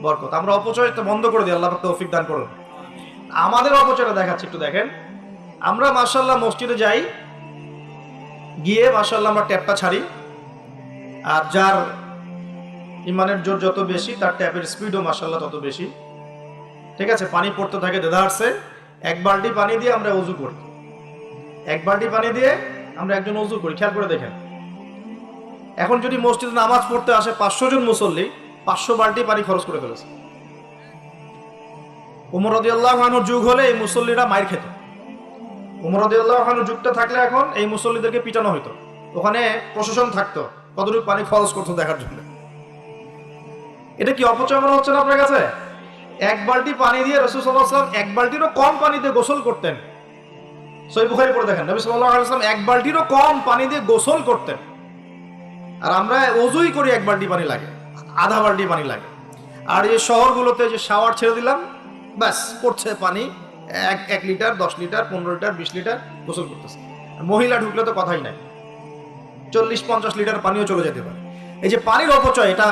বরকত। আমরা অপচয়টা বন্ধ করে দিই, আল্লাহ পাক তৌফিক দান করুন। আমাদের অপচয়টা দেখাচ্ছি, একটু দেখেন। আমরা মাশাআল্লাহ মসজিদে যাই, গিয়ে মাশাআল্লাহ আমরা ট্যাপটা ছাড়ি, আর যার ইমানের জোর যত বেশি তার ট্যাপের স্পিডও মাশাআল্লাহ তত বেশি। ঠিক আছে, পানি পড়তে থাকে দেদারসে। এক বালতি পানি দিয়ে আমরা ওযু করি, এক বালতি পানি দিয়ে আমরা একজন ওযু করি। খেয়াল করে দেখেন, এখন যদি মসজিদে নামাজ পড়তে আসে 500 জন মুসল্লি, 500 বালতি পানি খরচ করে ফেলেছে। ওমর রাদিয়াল্লাহু আনহুর যুগ হলে এই মুসল্লিরা মাইর খেত। ওমর রাদিয়াল্লাহু আনহুর যুগটা থাকলে এখন এই মুসল্লিদেরকে পিটানো হতো। ওখানে প্রশাসন থাকতো কতটুকু পানি খরচ করতো দেখার জন্য। এটা কি অপচয় মনে হচ্ছে না আপনার কাছে? এক বালতি পানি দিয়ে রাসূল সাল্লাল্লাহু আলাইহি ওয়াসাল্লাম এক বালতিরও কম পানিতে গোসল করতেন। সহিহ বুখারী পড়ে দেখেন, নবী সাল্লাল্লাহু আলাইহি ওয়াসাল্লাম এক বালতিরও কম পানি দিয়ে গোসল করতেন। আর আমরা ওযুই করি এক বালতি পানি লাগে, আধা বালতি পানি লাগে। আর এই শহরগুলোতে যে শাওয়ার ছেড়ে দিলাম, ব্যাস পড়ছে পানি 1 লিটার, 10 লিটার, 15 লিটার, 20 লিটার গোসল করতেছে। মহিলা ঢুকলে তো কথাই নাই, 40-50 লিটার পানিও চলে যেতে পারে। এই যে পানির অপচয়, এটা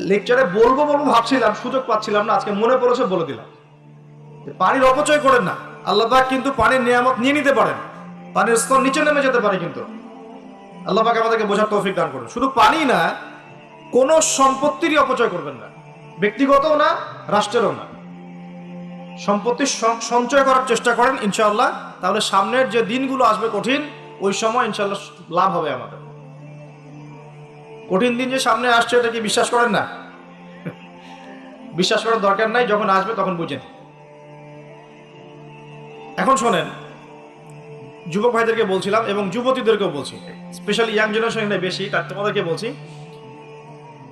লেকচারে বলবো ভাবছিলাম, সুযোগ পাচ্ছিলাম না, আজকে মনে পড়েছে বলে দিলাম। পানির অপচয় করেন না। আল্লাহ পাক কিন্তু পানির নিয়ামত নিয়ে নিতে পারেন, পানির স্তর নিচে নেমে যেতে পারে, কিন্তু আল্লাহ পাক আমাদেরকে বোঝার তৌফিক দান করুন। শুধু পানি না, কোন সম্পত্তিরই অপচয় করবেন না, ব্যক্তিগতও না, রাষ্ট্রেরও না। সম্পত্তি সঞ্চয় করার চেষ্টা করেন ইনশাআল্লাহ, তাহলে সামনের যে দিনগুলো আসবে কঠিন, ওই সময় ইনশাআল্লাহ লাভ হবে আমাদের। কঠিন দিন যে সামনে আসছে, এটা কি বিশ্বাস করেন না? বিশ্বাস করার দরকার নাই, যখন আসবে তখন বুঝেন। এখন শোনেন, যুবক ভাইদেরকে বলছিলাম এবং যুবতীদেরকেও বলছি, স্পেশালি ইয়াং জেনারেশন বেশি, তার তোমাদেরকে বলছি,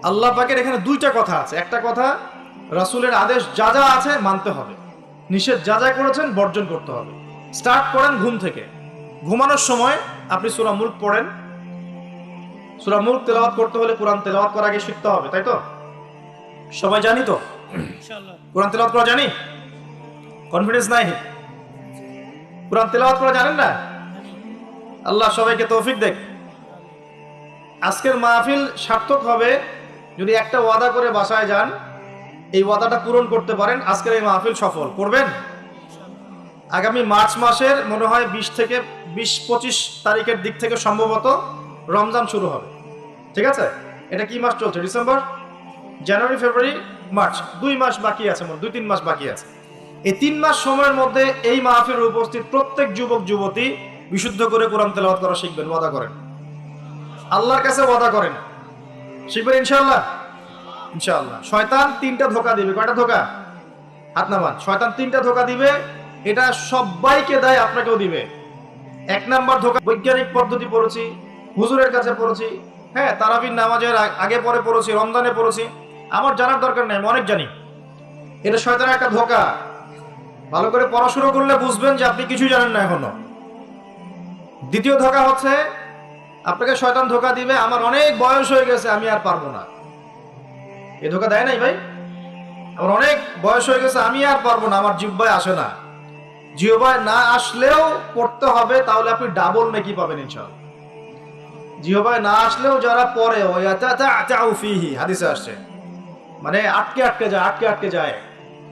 আল্লাহ পাকের এখানে দুইটা কথা আছে। একটা কথা, রাসূলের আদেশ যা যা আছে মানতে হবে, নিষেধ যা যা করেছেন বর্জন করতে হবে। স্টার্ট করেন ঘুম থেকে। ঘুমানোর সময় আপনি সূরা মুলক পড়েন। সূরা মুলক তেলাওয়াত করতে হলে কোরআন তেলাওয়াত করার আগে শিখতে হবে, তাই তো? সবাই জানি তো ইনশাআল্লাহ? কোরআন তেলাওয়াত করা জানি? কনফিডেন্স নাই? কোরআন তেলাওয়াত করা জানেন না? আল্লাহ সবাইকে তৌফিক দেখ। আজকের মাহফিল সার্থক হবে যদি একটা ওয়াদা করে বাসায় যান, এই ওয়াদাটা পূরণ করতে পারেন, আজকের এই মাহফিল সফল করবেন। আগামী মার্চ মাসের মনে হয় 20 থেকে 20-25 তারিখের দিক থেকে সম্ভবত রমজান শুরু হবে। ঠিক আছে, এটা কি মাস চলছে? ডিসেম্বর, জানুয়ারি, ফেব্রুয়ারি, মার্চ, 2 মাস বাকি আছে, 2-3 মাস বাকি আছে। এই 3 মাস সময়ের মধ্যে এই মাহফিলে উপস্থিত প্রত্যেক যুবক যুবতী বিশুদ্ধ করে কোরআন তেলাওয়াত করা শিখবেন। ওয়াদা করেন, আল্লাহর কাছে ওয়াদা করেন, শিখবেন ইনশাআল্লাহ। ইনশাআল্লাহ। শয়তান 3টা ধোঁকা দিবে। কয়টা ধোঁকা? হাত নামান। শয়তান 3টা ধোঁকা দিবে, এটা সবাইকে দেয়, আপনাকেও দিবে। 1 নাম্বার ধোঁকা, বৈজ্ঞানিক পদ্ধতি পড়েছি, হুজুরের কাছে পড়েছি, হ্যাঁ, তারাবির নামাজের আগে পরে পড়েছি, রমজানে পড়েছি, আমার জানার দরকার নাই, আমি অনেক জানি। এটা শয়তানের একটা ধোঁকা। ভালো করে পড়াশোনা করলে বুঝবেন যে আপনি কিছুই জানেন না এখনো। দ্বিতীয় ধোঁকা হচ্ছে, আপনাকে শয়তান ধোঁকা দিবে, আমার অনেক বয়স হয়ে গেছে, আমি আর পারবো না। এই ধোঁকা দেয় নাই ভাই? আমার অনেক বয়স হয়ে গেছে, আমি আর পারবো না, আমার জিহ্বায় আসে না। জিহ্বায় না আসলেও পড়তে হবে, তাহলে আপনি ডাবল নেকি পাবেন ইনশাআল্লাহ। জিহ্বায় না আসলেও যারা পড়ে, হাদিসে আসছে, মানে আটকে যায়,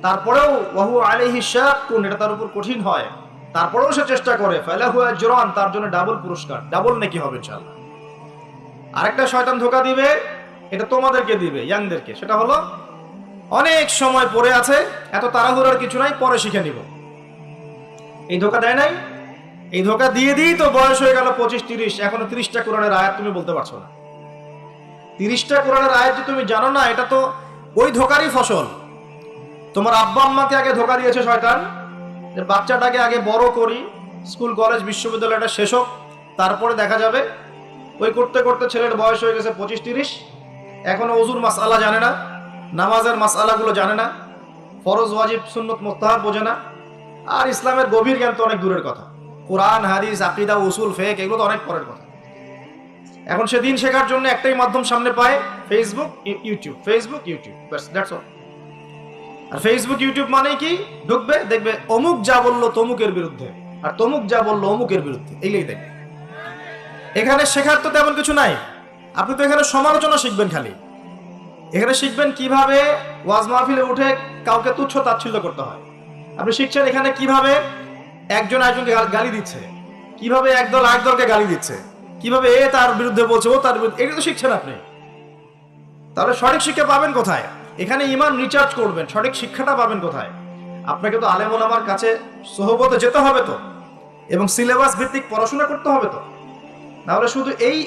তারপরেও ওয়াহু আলাইহি শাক্কুন, এটা তার উপর কঠিন হয়, তারপরেও সে চেষ্টা করে, ফালাহু আজরান, তার জন্য ডাবল পুরস্কার, ডাবল নেকি হবে ইনশাআল্লাহ। আরেকটা শয়তান ধোঁকা দিবে, এটা তোমাদেরকে দিবে, ইয়াংদেরকে, সেটা হলো অনেক সময় পড়ে আছে, এত তাড়াহুড়ার কিছু নাই, পরে শিখে নিব। এই ধোঁকা দেয় নাই? এই ধোঁকা দিয়ে দিই তো বয়স হয়ে গেল 25-30, এখনো 30টা কোরআনের আয়াত তুমি বলতে পারছো না। 30টা কোরআনের আয়াত যে তুমি জানো না, এটা তো ওই ধোঁকারই ফসল। তোমার আব্বা আম্মাকে আগে ধোঁকা দিয়েছে শয়তান, যে বাচ্চাটাকে আগে বড় করি, স্কুল কলেজ বিশ্ববিদ্যালয়টা শেষ হোক, তারপরে দেখা যাবে ওই করতে করতে ছেলের বয়স হয়ে গেছে 25-30, এখনো ওযুর মাসআলা জানে না, নামাজের মাসআলাগুলো জানে না, ফরজ ওয়াজিব সুন্নত মুস্তাহাব বোঝে না, আর ইসলামের গভীর জ্ঞান তো অনেক দূরের কথা। কোরআন হাদিস আকীদা উসুল ফিকহ এগুলো তো অনেক পরের কথা। এখন সে দিন শেখার জন্য একটাই মাধ্যম সামনে পায়, ফেসবুক ইউটিউব, ফেসবুক ইউটিউব, বাস দ্যাটস অল। আর ফেসবুক ইউটিউব মানে কি, ঢুকবে দেখবে অমুক যা বললো তমুকের বিরুদ্ধে, আর তমুক যা বললো অমুকের বিরুদ্ধে, এইগুলোই দেখবে। এখানে শেখার তো তেমন কিছু নাই, আপনি তো এখানে সমালোচনা শিখবেন খালি। এখানে শিখবেন কিভাবে ওয়াজ মাহফিলে উঠে কাউকে তুচ্ছ তাচ্ছিল্য করতে হয়। আপনি শিখছেন এখানে কিভাবে একজন আরেকজনকে গালি দিচ্ছে, কিভাবে একদল আরেক দলকে গালি দিচ্ছে, কিভাবে এ তার বিরুদ্ধে বলছে, ও তার বিরুদ্ধে, এটা তো শিখছেন আপনি। তাহলে সঠিক শিক্ষা পাবেন কোথায়? এখানে ঈমান রিচার্জ করবেন, সঠিক শিক্ষাটা পাবেন কোথায়? আপনাকে তো আলেম ওলামার কাছে সোহবতে যেতে হবে তো, এবং সিলেবাস ভিত্তিক পড়াশোনা করতে হবে তো। নাহলে শুধু এই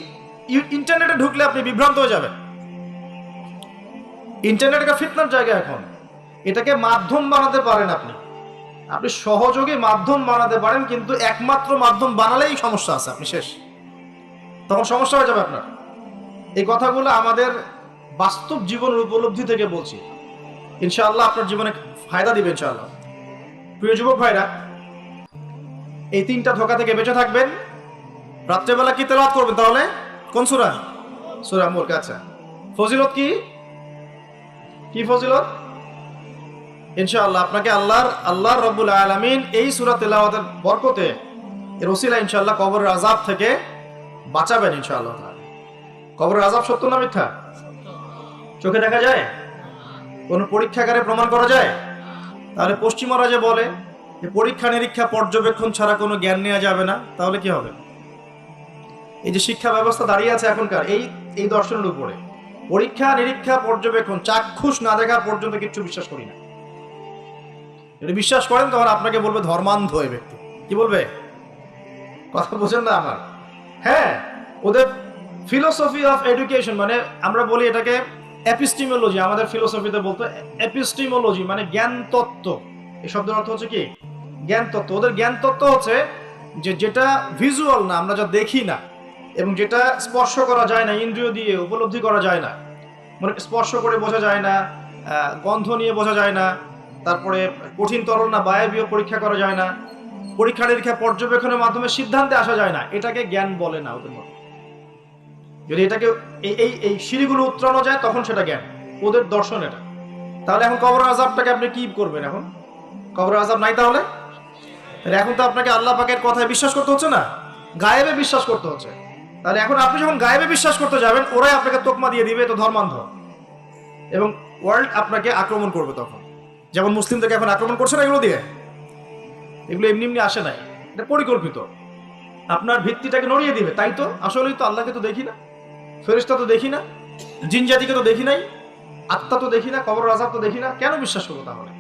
ইন্টারনেটে ঢুকলে আপনি বিভ্রান্ত হয়ে যাবেন। ইন্টারনেট একটা ফিতনার জায়গা এখন, এটাকে মাধ্যম বানাতে পারেন আপনি, আপনি সহযোগী মাধ্যম বানাতে পারেন, কিন্তু একমাত্র মাধ্যম বানালেই সমস্যা আছে, আপনি শেষ, তখন সমস্যা হয়ে যাবে আপনার। এই কথাগুলো আমাদের বাস্তব জীবনের উপলব্ধি থেকে বলছি, ইনশাআল্লাহ আপনার জীবনে ফায়দা দিবে ইনশাআল্লাহ। প্রিয় যুবক ভাইরা, এই 3টা ধোঁকা থেকে বেঁচে থাকবেন। রাত্রেবেলা কি তেলাওয়াত করবেন তাহলে? কোন সূরা? সূরা মুলক। আচ্ছা, ফজিলত কি কি ফজিলত? ইনশাআল্লাহ আপনাকে আল্লাহ রাব্বুল আলামিন এই সূরা তেলাওয়াতের বরকতে, এর ওসিলা ইনশাআল্লাহ কবরের আযাব থেকে বাঁচাবেন ইনশাআল্লাহ তাআলা। কবরের আযাব সত্য না মিথ্যা? চোখে দেখা যায়? কোন পরীক্ষাগারে প্রমাণ করা যায়? তাহলে পশ্চিমারা যে বলে যে পরীক্ষা নিরীক্ষা পর্যবেক্ষণ ছাড়া কোনো জ্ঞান নেওয়া যাবে না, তাহলে কি হবে? এই যে শিক্ষা ব্যবস্থা দাঁড়িয়ে আছে এখনকার এই দর্শনের উপরে, পরীক্ষা নিরীক্ষা পর্যবেক্ষণ চাক্ষুষ না দেখা পর্যন্ত কিছু বিশ্বাস করি না। যদি বিশ্বাস করেন তখন আপনাকে বলবে ধর্মান্ধ এই ব্যক্তি। কি বলবে? কথা বোঝেন না আমার? হ্যাঁ, ওদের ফিলোসফি অফ এডুকেশন, মানে আমরা বলি এটাকে এপিস্টিমোলজি, আমাদের ফিলোসফিতে বলতো এপিস্টিমোলজি, মানে জ্ঞান তত্ত্ব। এই শব্দের অর্থ হচ্ছে কি? জ্ঞান তত্ত্ব। ওদের জ্ঞান তত্ত্ব হচ্ছে যে যেটা ভিজুয়াল না, আমরা যা দেখি না, এবং যেটা স্পর্শ করা যায় না, ইন্দ্রিয় দিয়ে উপলব্ধি করা যায় না, মানে স্পর্শ করে বোঝা যায় না, গন্ধ নিয়ে বোঝা যায় না, তারপরে কঠিন তরল না বায়বীয় পরীক্ষা করা যায় না, পরীক্ষা নিরীক্ষা পর্যবেক্ষণের মাধ্যমে সিদ্ধান্তে আসা যায় না, এটাকে জ্ঞান বলে না ওদের মধ্যে। যদি এটাকে এই সিঁড়িগুলো উত্তরানো যায় তখন সেটা জ্ঞান, ওদের দর্শন এটা। তাহলে এখন কবর আযাবটাকে আপনি কি করবেন? এখন কবর আযাব নাই, তাহলে এখন তো আপনাকে আল্লাহ পাকের কথায় বিশ্বাস করতে হচ্ছে না, গায়েবে বিশ্বাস করতে হচ্ছে। তাহলে এখন আপনি যখন গায়েবে বিশ্বাস করতে যাবেন, ওরাই আপনাকে তোকমা দিয়ে দিবে তো ধর্মান্ধ, এবং ওয়ার্ল্ড আপনাকে আক্রমণ করবে তখন। যেমন মুসলিমদেরকে এখন আক্রমণ করছে না এগুলো দিয়ে, এগুলো এমনি এমনি আসে নাই, এটা পরিকল্পিত। আপনার ভিত্তিটাকে নড়িয়ে দিবে। তাই তো আসলেই তো আল্লাহকে তো দেখি না, ফেরেশতা তো দেখি না, জিন জাতিকে তো দেখি নাই, আত্মা তো দেখি না, কবর আযাব তো দেখি না, কেন বিশ্বাস করবো তাহলে?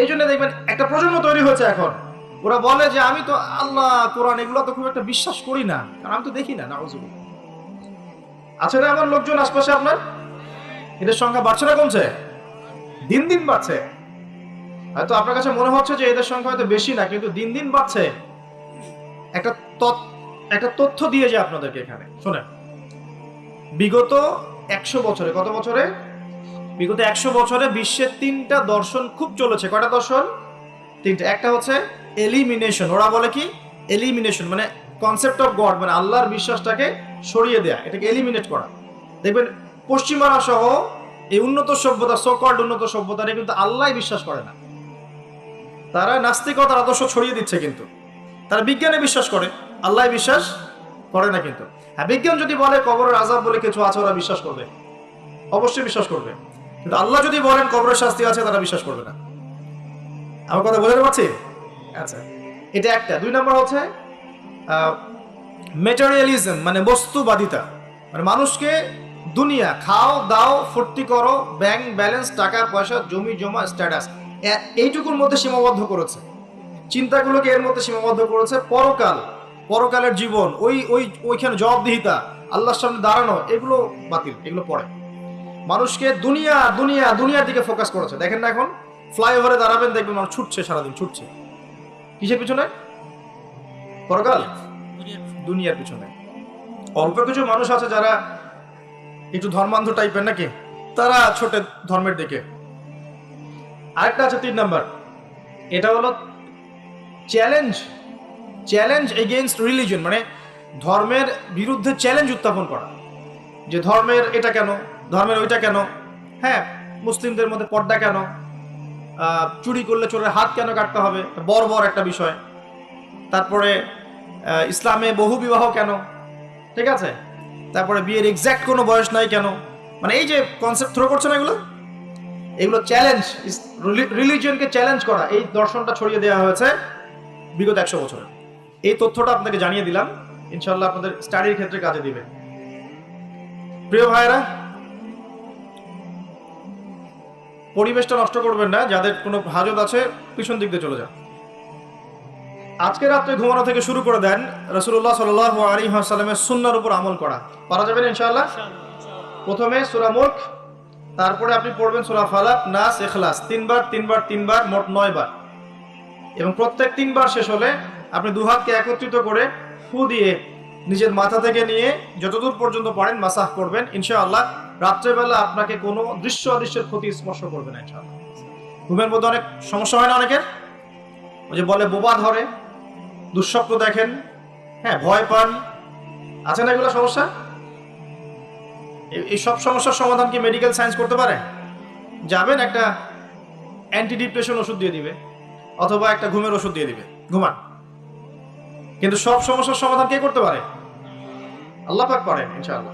এই জন্য দেখবেন একটা প্রজন্ম তৈরি হয়েছে এখন, ওরা বলে যে আমি তো আল্লাহ কোরআন এগুলো তো খুব একটা বিশ্বাস করি না, কারণ আমি তো দেখি না। নাউযুবিল্লাহ। আছে না এমন লোকজন আশপাশে আপনার? এদের সংখ্যা বাড়ছে না কমছে? দিন দিন বাড়ছে। হয়তো আপনার কাছে মনে হচ্ছে যে এদের সংখ্যা হয়তো বেশি না, কিন্তু দিন দিন বাড়ছে। একটা তথ্য দিয়ে যে আপনাদেরকে এখানে শোনেন, বিগত 100 বছরে, কত বছরে? বিগত 100 বছরে বিশ্বের 3টা দর্শন খুব চলেছে। কয়টা দর্শন? 3টা। একটা হচ্ছে এলিমিনেশন, ওরা বলে কি এলিমিনেশন, মানে কনসেপ্ট অফ গড, মানে আল্লাহর বিশ্বাসটাকে সরিয়ে দেয়া, এটাকে এলিমিনেট করা। দেখবেন পশ্চিমারা সহ এই উন্নত সভ্যতা, সো কল্ড উন্নত সভ্যতারে কিন্তু আল্লাহ বিশ্বাস করে না, তারা নাস্তিকতার আদর্শ ছড়িয়ে দিচ্ছে, কিন্তু তারা বিজ্ঞানে বিশ্বাস করে, আল্লাহ বিশ্বাস করে না। কিন্তু হ্যাঁ, বিজ্ঞান যদি বলে কবরের আযাব বলে কিছু আছে, ওরা বিশ্বাস করবে, অবশ্যই বিশ্বাস করবে। কিন্তু আল্লাহ যদি বলেন কবরের শাস্তি আছে, তারা বিশ্বাস করবে না। আমার কথা বোঝাতে পারছি? আচ্ছা, এটা একটা। 2 নম্বর হচ্ছে ম্যাটেরিয়ালিজম, মানে বস্তুবাদিতা, মানে মানুষকে দুনিয়া, খাও দাও ফুর্তি করো, ব্যাংক ব্যালেন্স, টাকা পয়সা, জমি জমা, স্ট্যাটাস, এইটুকুর মধ্যে সীমাবদ্ধ করেছে। চিন্তাগুলোকে এর মধ্যে সীমাবদ্ধ করেছে। পরকালের জীবন, ওইখানে জবাবদিহিতা, আল্লাহর সামনে দাঁড়ানো, এগুলো বাতিল, এগুলো পড়ে। মানুষকে দুনিয়ার দিকে ফোকাস করেছে। দেখেন না এখন ফ্লাইওভারে দাঁড়াবেন, দেখবেন মানুষ ছুটছে, সারাদিন ছুটছে। কিসের পিছনে? পরকাল, দুনিয়ার পিছনে। অল্প কিছু মানুষ আছে যারা একটু ধর্মান্ধ টাইপের নাকি, তারা ছোটে ধর্মের দিকে। আরেকটা আছে 3 নাম্বার, এটা হলো চ্যালেঞ্জ এগেইনস্ট রিলিজন, মানে ধর্মের বিরুদ্ধে চ্যালেঞ্জ উত্থাপন করা, যে ধর্মের এটা কেন, ধর্মের ওইটা কেন, হ্যাঁ মুসলিমদের মধ্যে পর্দা কেন, চুরি করলে চোরের হাত কেন কাটতে হবে, বর্বর একটা বিষয়। তারপরে ইসলামে বহু বিবাহ কেন, ঠিক আছে, তারপরে বিয়ের এক্স্যাক্ট কোনো বয়স নাই কেন, মানে এই যে কনসেপ্ট থ্রো করছে না, এগুলো চ্যালেঞ্জ, রিলিজিয়নকে চ্যালেঞ্জ করা, এই দর্শনটা ছড়িয়ে দেওয়া হয়েছে বিগত 100 বছরে। এই তথ্যটা আপনাকে জানিয়ে দিলাম, ইনশাআল্লাহ আপনাদের স্টাডির ক্ষেত্রে কাজে দিবে। প্রিয় ভাইরা, পরিবেশটা নষ্ট করবেন না, যাদের কোনো হাজত আছে পিছন দিক দিয়ে চলে যান। আজকে রাত্রে ঘুমানো থেকে শুরু করে দেন রাসূলুল্লাহ সাল্লাল্লাহু আলাইহি ওয়াসাল্লামের সুন্নাহর উপর আমল করা। পারা যাবে ইনশাআল্লাহ। প্রথমে সূরা মুলক, তারপরে আপনি পড়বেন সূরা ফালাক, নাস, ইখলাস 3 বার, মোট 9 বার, এবং প্রত্যেক 3 বার শেষ হলে আপনি দুহাতকে একত্রিত করে ফু দিয়ে নিজের মাথা থেকে নিয়ে যতদূর পর্যন্ত পারেন মাসাহ করবেন। ইনশাআল্লাহ রাত্রেবেলা আপনাকে কোনো দৃশ্য অদৃশ্যের ক্ষতি স্পর্শ করবে না ইনশাআল্লাহ। ঘুমের মধ্যে অনেক সমস্যা হয় না অনেকের, ওই যে বলে বোবা ধরে, দুঃস্বপ্ন দেখেন, হ্যাঁ ভয় পান, আছে না এগুলো সমস্যা? এই সব সমস্যার সমাধান কি মেডিকেল সায়েন্স করতে পারে? যাবেন একটা অ্যান্টি ডিপ্রেশন ওষুধ দিয়ে দিবে, অথবা একটা ঘুমের ওষুধ দিয়ে দিবে, ঘুমান। কিন্তু সব সমস্যার সমাধান কে করতে পারে? আল্লাহ পাক পারেন ইনশাআল্লাহ।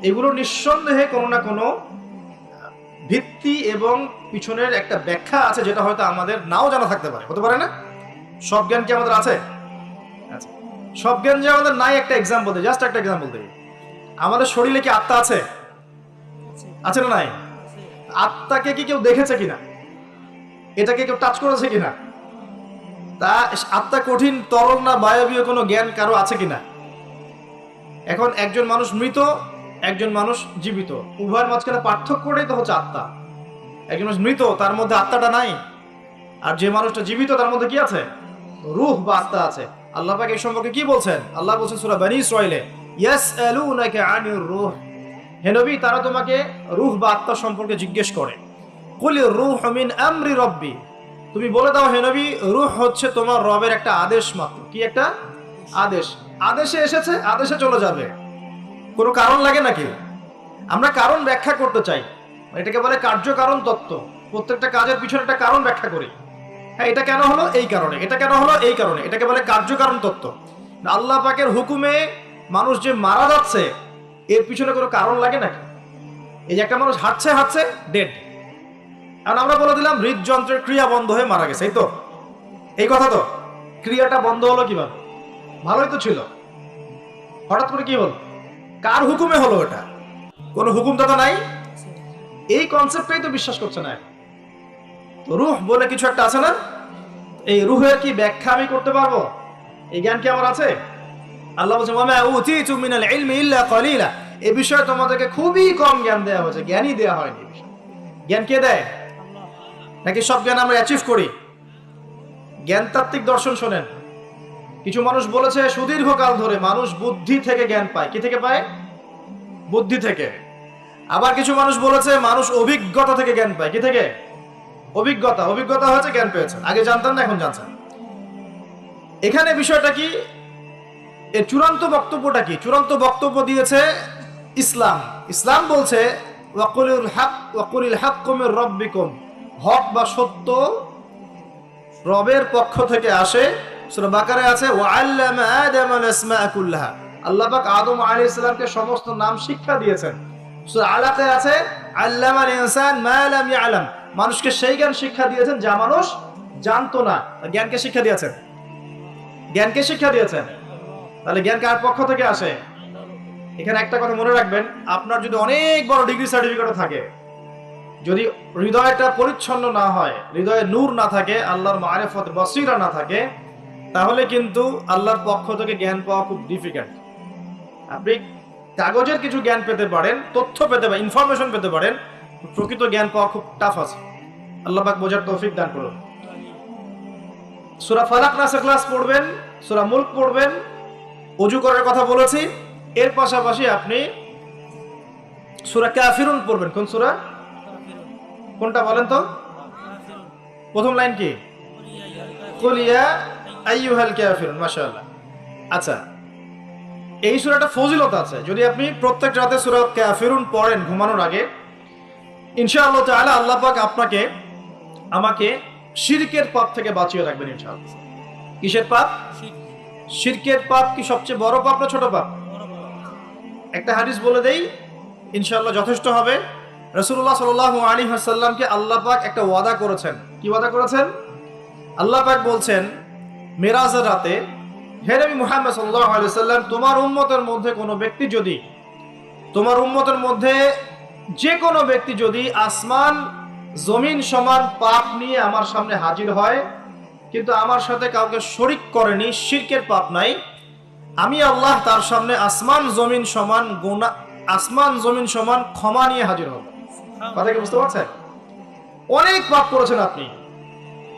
এগুলো নিঃসন্দেহে কোনো না কোনো ভিত্তি এবং পিছনের একটা ব্যাখ্যা আছে, যেটা হয়তো আমাদের নাও জানা থাকতে পারে, হতে পারে না? সব জ্ঞান কি আমাদের আছে? আচ্ছা, সব জ্ঞান যে আমাদের নাই, একটা এক্সাম্পল দিই, জাস্ট একটা এক্সাম্পল দিই। আমাদের শরীরে কি আত্মা আছে? আছে না নাই? আত্মাকে কি কেউ দেখেছে কিনা? এটাকে কেউ টাচ করেছে কিনা? তা আত্মা কঠিন, তরল না বায়বীয় কোনো জ্ঞান কারো আছে কিনা? এখন একজন মানুষ মৃত, একজন মানুষ জীবিত, উভয়ের মাঝখানে পার্থক্যটাই তো হচ্ছে আত্মা। একজন মানুষ মৃত, তার মধ্যে আত্মাটা নাই, আর যে মানুষটা জীবিত তার মধ্যে কি আছে? রূহ বা আত্মা আছে। আল্লাহ পাক এই সম্পর্কে কি বলছেন? আল্লাহ বলছেন সূরা বনী ইসরাঈলে, ইয়াসআলুনাকা আনির রূহ, হে নবী তারা তোমাকে রূহ বা আত্মা সম্পর্কে জিজ্ঞেস করে। কুলির রূহু মিন আমরি রাব্বি, তুমি বলে দাও হে নবী, রূহ হচ্ছে তোমার রবের একটা আদেশ মাত্র। কি একটা আদেশ? আদেশে এসেছে, আদেশে চলে যাবে, কোনো কারণ লাগে নাকি? আমরা কারণ ব্যাখ্যা করতে চাই, এটাকে বলে কার্যকারণ তত্ত্ব। প্রত্যেকটা কাজের পিছনে একটা কারণ ব্যাখ্যা করি, হ্যাঁ এটা কেন হলো এই কারণে, এটা কেন হলো এই কারণে, এটাকে বলে কার্যকারণ তত্ত্ব। আল্লাহ পাকের হুকুমে মানুষ যে মারা যাচ্ছে, এর পিছনে কোনো কারণ লাগে নাকি? এই যে একটা মানুষ হাঁটছে ডেড, আর আমরা বলে দিলাম হৃদযন্ত্রের ক্রিয়া বন্ধ হয়ে মারা গেছে, এই তো, এই কথা তো। ক্রিয়াটা বন্ধ হলো কিভাবে? ভালোই তো ছিল, হঠাৎ করে কি হলো? কার হুকুমে হলো? এটা কোনো হুকুমদাতা নাই, এই কনসেপ্টটাই তো বিশ্বাস করছে না। তো রূহ বলে কিছু একটা আছে না, এই রূহের কি ব্যাখ্যা আমি করতে পারবো? এই জ্ঞান কি আমার আছে? আল্লাহ বলছেন ওয়া মা উতিতু মিনাল ইলমি ইল্লা কালিলা, এই বিষয়ে তোমাদেরকে খুবই কম জ্ঞান দেওয়া হয়েছে, জ্ঞানই দেওয়া হয়নি। জ্ঞান কে দেয়? নাকি সব জ্ঞান আমরা অ্যাচিভ করি? জ্ঞানতাত্ত্বিক দর্শন শোনেন, কিছু মানুষ বলেছে সুদীর্ঘকাল ধরে মানুষ বুদ্ধি থেকে জ্ঞান পায়। কি থেকে পায়? বুদ্ধি থেকে। আবার কিছু মানুষ বলেছে মানুষ অভিজ্ঞতা থেকে জ্ঞান পায়। কি থেকে? অভিজ্ঞতা হয়েছে, জ্ঞান পেয়েছেন, আগে জানতেন না এখন জানছেন। এখানে বিষয়টা কি, এর চূড়ান্ত বক্তব্যটা কি? চূড়ান্ত বক্তব্য দিয়েছে ইসলাম। ইসলাম বলছে ওয়াকুলিল হাক্কু মির রাব্বিকুম, হক বা সত্য রবের পক্ষ থেকে আসে। সূরা বাকারায় আছে ওয়াআল্লামা আদামাল আসমাআ কুল্লাহা, আল্লাহ পাক আদম আলাইহিস সালামকে সমস্ত নাম শিক্ষা দিয়েছেন। সূরা আলাকায় আছে আল্লামাল ইনসান মা লাম ইয়ালাম, মানুষকে সেই জ্ঞান শিক্ষা দিয়েছেন যা মানুষ জানতো না। জ্ঞানকে শিক্ষা দিয়েছেন, জ্ঞানকে শিক্ষা দিয়েছেন। তাহলে জ্ঞান কার পক্ষ থেকে আসে? এখানে একটা কথা মনে রাখবেন, আপনার যদি অনেক বড় ডিগ্রি সার্টিফিকেটও থাকে, যদি হৃদয়টা পরিচ্ছন্ন না হয়, হৃদয়ে নূর না থাকে, আল্লাহর মারিফত বসিরা না থাকে, তাহলে কিন্তু আল্লাহর পক্ষ থেকে জ্ঞান পাওয়া খুব ডিফিকাল্ট। আপনি কাগজের কিছু জ্ঞান পেতে পারেন, তথ্য পেতে পারেন, ইনফরমেশন পেতে পারেন, প্রকৃত জ্ঞান পাওয়া খুব টাফ আছে। আল্লাহ পাক বোঝার তৌফিক দান করুন। সূরা ফালাক, নাস, ইখলাস পড়বেন, সূরা মুলক পড়বেন, ওযু করার কথা বলেছি, এর পাশাপাশি আপনি সূরা কাফিরুন পড়বেন। কোন সূরা? কোনটা বলেন তো? প্রথম লাইন কি? কুল ইয়া আইয়ুহাল কাফিরুন। মাশাআল্লাহ। আচ্ছা, এই সূরাটা ফজিলত আছে। যদি আপনি প্রত্যেক রাতে সূরা কাফিরুন পড়েন ঘুমানোর আগে, ইনশাআল্লাহ তাআলা আল্লাহ পাক আপনাকে আমাকে শিরকের পাপ থেকে বাঁচিয়ে রাখবেন ইনশাআল্লাহ। কিসের পাপ? শিরকের পাপ কি সবচেয়ে বড় পাপ না ছোট পাপ? একটা হাদিস বলে দেই, ইনশাআল্লাহ যথেষ্ট হবে। রাসূলুল্লাহ সাল্লাল্লাহু আলাইহি ওয়াসাল্লামকে আল্লাহ পাক একটা ওয়াদা করেছেন। কি ওয়াদা করেছেন? আল্লাহ পাক বলছেন মেরাজের রাতে, হে নবী মুহাম্মদ সাল্লাল্লাহু আলাইহি ওয়াসাল্লাম, তোমার উম্মতের মধ্যে কোনো ব্যক্তি যদি, তোমার উম্মতের মধ্যে যে কোনো ব্যক্তি যদি আসমান জমিন সমান পাপ নিয়ে আমার সামনে হাজির হয়, কিন্তু আমার সাথে কাউকে শরীক করেনি, শিরকের পাপ নাই, আমি আল্লাহ তার সামনে আসমান জমিন সমান গুনাহ, আসমান জমিন সমান ক্ষমা নিয়ে হাজির হব। কথা কি বুঝতে পারছেন? অনেক পাপ করেছেন আপনি,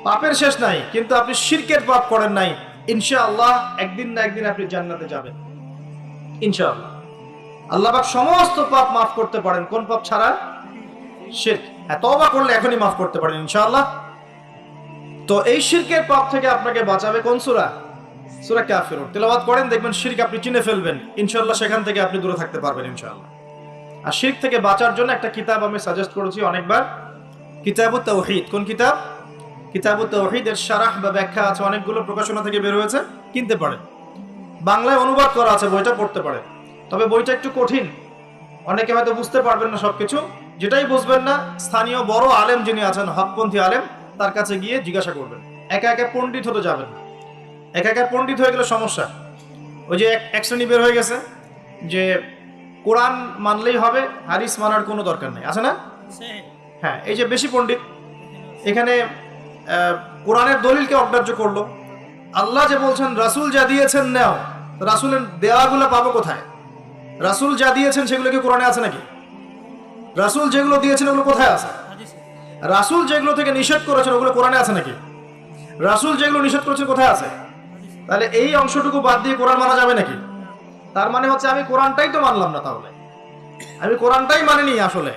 পাপের শেষ নাই, কিন্তু আপনি শিরকের পাপ করেন নাই। ইনশাআল্লাহ একদিন না একদিন আপনি জান্নাতে যাবেন ইনশাআল্লাহ। আল্লাহ পাক সমস্ত পাপ মাফ করতে পারেন, কোন পাপ ছাড়া? শিরক। হ্যাঁ, তওবা করলে এখনই মাফ করতে পারেন ইনশাআল্লাহ। তো এই শিরকের পাপ থেকে আপনাকে বাঁচাবে কোন সূরা? সূরা কাফিরুন। তেলাওয়াত করেন, দেখবেন শিরক আপনি চিনে ফেলবেন ইনশাআল্লাহ, সেখান থেকে আপনি দূরে থাকতে পারবেন ইনশাআল্লাহ। আর শিরক থেকে বাঁচার জন্য একটা কিতাব আমি সাজেস্ট করেছি অনেকবার, কিতাবুত তাওহীদ। কোন কিতাব? কিতাবুত তাওহীদের শারাহ বা ব্যাখ্যা আছে, অনেকগুলো প্রকাশনা থেকে বের হয়েছে, কিনতে পারেন। বাংলায় অনুবাদ করা আছে, বইটা পড়তে পারেন। তবে বইটা একটু কঠিন, অনেকে হয়তো বুঝতে পারবেন না সবকিছু। যেটাই বুঝবেন না, স্থানীয় বড় আলেম যিনি আছেন, হকপন্থী আলেম, তার কাছে গিয়ে জিজ্ঞাসা করবেন। একা একা পণ্ডিত হতে যাবেন না, একা একা পণ্ডিত হয়ে গেলে সমস্যা। ওই যে এক শ্রেণী বের হয়ে গেছে যে কোরআন মানলেই হবে, হাদিস মানার কোনো দরকার নেই, আছে না? হ্যাঁ, এই যে বেশি পণ্ডিত এখানে কোরআনের দলিলকে অগ্রাহ্য করলো। আল্লাহ যে বলছেন রাসূল যা দিয়েছেন নাও, রাসূলের দেওয়াগুলো পাবো কোথায়? রাসূল যা দিয়েছেন সেগুলো কি কোরআনে আছে নাকি? রাসূল যেগুলো দিয়েছেন ওগুলো কোথায় আছে? রাসূল যেগুলো থেকে নিষেধ করেছেন ওগুলো কোরআনে আছে নাকি? রাসূল যেগুলো নিষেধ করেছেন কোথায় আছে? তাহলে এই অংশটুকু বাদ দিয়ে কোরআন মানা যাবে নাকি? তার মানে হচ্ছে আমি কোরআনটাই তো মানলাম না, তাহলে আমি কোরআনটাই মানিনি আসলে।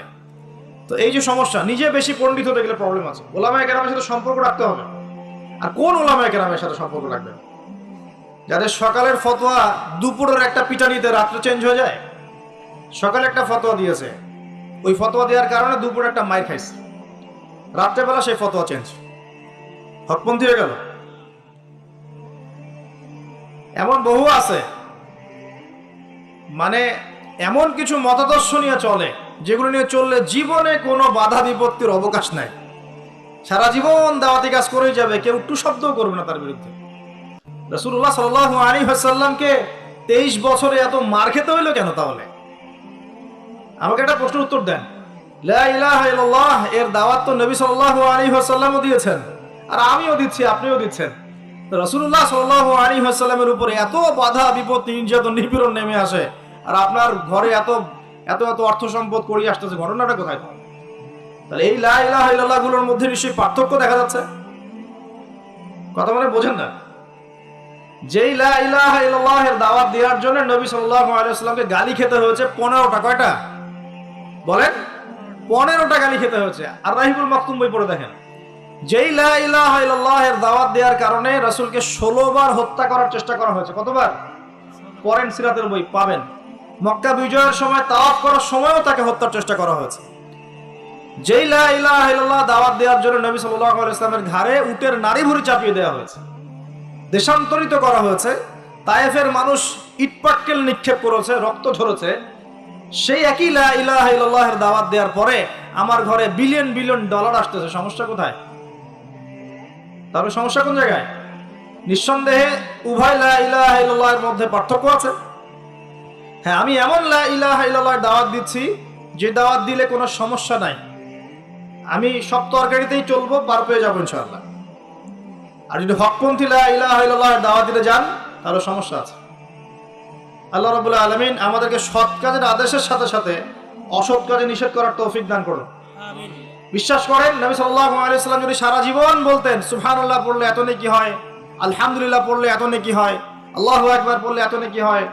তো এই যে সমস্যা, নিজে বেশি পণ্ডিত হতে গেলে প্রবলেম আছে। ওলামায়ে কেরামের সাথে সম্পর্ক রাখতে হবে। আর কোন ওলামায়ে কেরামের সাথে সম্পর্ক রাখবেন? যাদের সকালের ফতোয়া দুপুরের একটা পিটানিতে রাত্রে চেঞ্জ হয়ে যায়। সকালে একটা ফতোয়া দিয়েছে, ওই ফতোয়া দেওয়ার কারণে দুপুরে একটা মাইর খাইছে, রাত্রেবেলা সেই ফতোয়া চেঞ্জ, হকপন্থী হয়ে গেল। এমন বহু আছে, মানে এমন কিছু মতাদর্শ নিয়ে চলে যেগুলো নিয়ে চললে জীবনে কোনো বাধা বিপত্তির অবকাশ নাই। সারা জীবন দাওয়াতি কাজ করেই যাবে, কেউ একটু শব্দও করবে না তার বিরুদ্ধে। রাসূলুল্লাহ সাল্লাল্লাহু আলাইহি ওয়াসাল্লামকে 23 বছরে এত মার খেতে হইলো কেন তাহলে? আমাকে একটা প্রশ্নের উত্তর দেন। লা ইলাহা ইল্লাল্লাহ এর দাওয়াত তো নবী সাল্লাল্লাহু আলাইহি ওয়াসাল্লামও দিয়েছেন, আর আমিও দিচ্ছি, আপনিও দিচ্ছেন। তো রাসূলুল্লাহ সাল্লাল্লাহু আলাইহি ওয়াসাল্লামের উপরে এত বাধা বিপত্তি, নির্যাতন, নিপীড়ন নেমে আসে, আর আপনার ঘরে এত এত এত অর্থ সম্পদ করিয়ে আসতেছে, ঘটনাটা কোথায়? তাহলে এই লা ইলাহা ইল্লাল্লাহ গুলোর মধ্যে নিশ্চয়ই পার্থক্য দেখা যাচ্ছে। কথা মানে বোঝেন না? যেই লা ইলাহা ইল্লাল্লাহ এর দাওয়াত দেওয়ার জন্য নবী সাল্লাল্লাহু আলাইহি ওয়াসাল্লামকে গালি খেতে হয়েছে 15টা। কয়টা বলেন? 15টা গালি খেতে হয়েছে। আর রাহিবুল মাকতুম বই পড়ে দেখেন, যেই লা ইলাহা ইল্লাল্লাহ এর দাওয়াত দেওয়ার কারণে রাসূলকে 16 বার হত্যা করার চেষ্টা করা হয়েছে। কতবার? পড়েন, সিরাতের বই পাবেন। মক্কা বিজয়ের সময়, তাওয়াফ করার সময়ও তাকে হত্যার চেষ্টা করা হয়েছে। যেই লা ইলাহা ইল্লাল্লাহ দাওয়াত দেওয়ার জন্য নবী সাল্লাল্লাহু আলাইহি ওয়াসাল্লামের ঘাড়ে উটের নাড়ি ভুঁড়ি চাপিয়ে দেওয়া হয়েছে, দেশান্তরিত করা হয়েছে। তায়েফের মানুষ ইটপাটকেল নিক্ষেপ করেছে, রক্ত ঝরেছে। সেই একই লা ইলাহা ইল্লাল্লাহ এর দাওয়াত দেওয়ার পরে আমার ঘরে বিলিয়ন বিলিয়ন ডলার আসতেছে। সমস্যা কোথায়? তাহলে সমস্যা কোন জায়গায়? নিঃসন্দেহে উভয় লা ইলাহা ইল্লাল্লাহ এর মধ্যে পার্থক্য আছে। হ্যাঁ, আমি এমন লা ইলাহা ইল্লাল্লাহ এর দাওয়াত দিচ্ছি যে দাওয়াত দিলে কোনো সমস্যা নাই, আমি সব তরকারিতেই চলবো, পার পেয়ে যাবো ইনশাআল্লাহ। আর যদি হকপন্থী লা ইলাহা ইল্লাল্লাহ এর দাওয়াত দিতে যান, তাহলে সমস্যা আছে। আল্লাহ রাব্বুল আলামিন আমাদেরকে সৎ কাজের আদেশের সাথে সাথে অসৎ কাজে নিষেধ করার তৌফিক দান করুন। আমিন। বিশ্বাস করেন, নবী সাল্লাল্লাহু আলাইহি ওয়াসাল্লাম যদি সারা জীবন বলতেন সুবহানাল্লাহ পড়লে এত নেকি হয়, আলহামদুলিল্লাহ পড়লে এত নেকি হয়, আল্লাহু আকবার পড়লে এত নেকি হয়,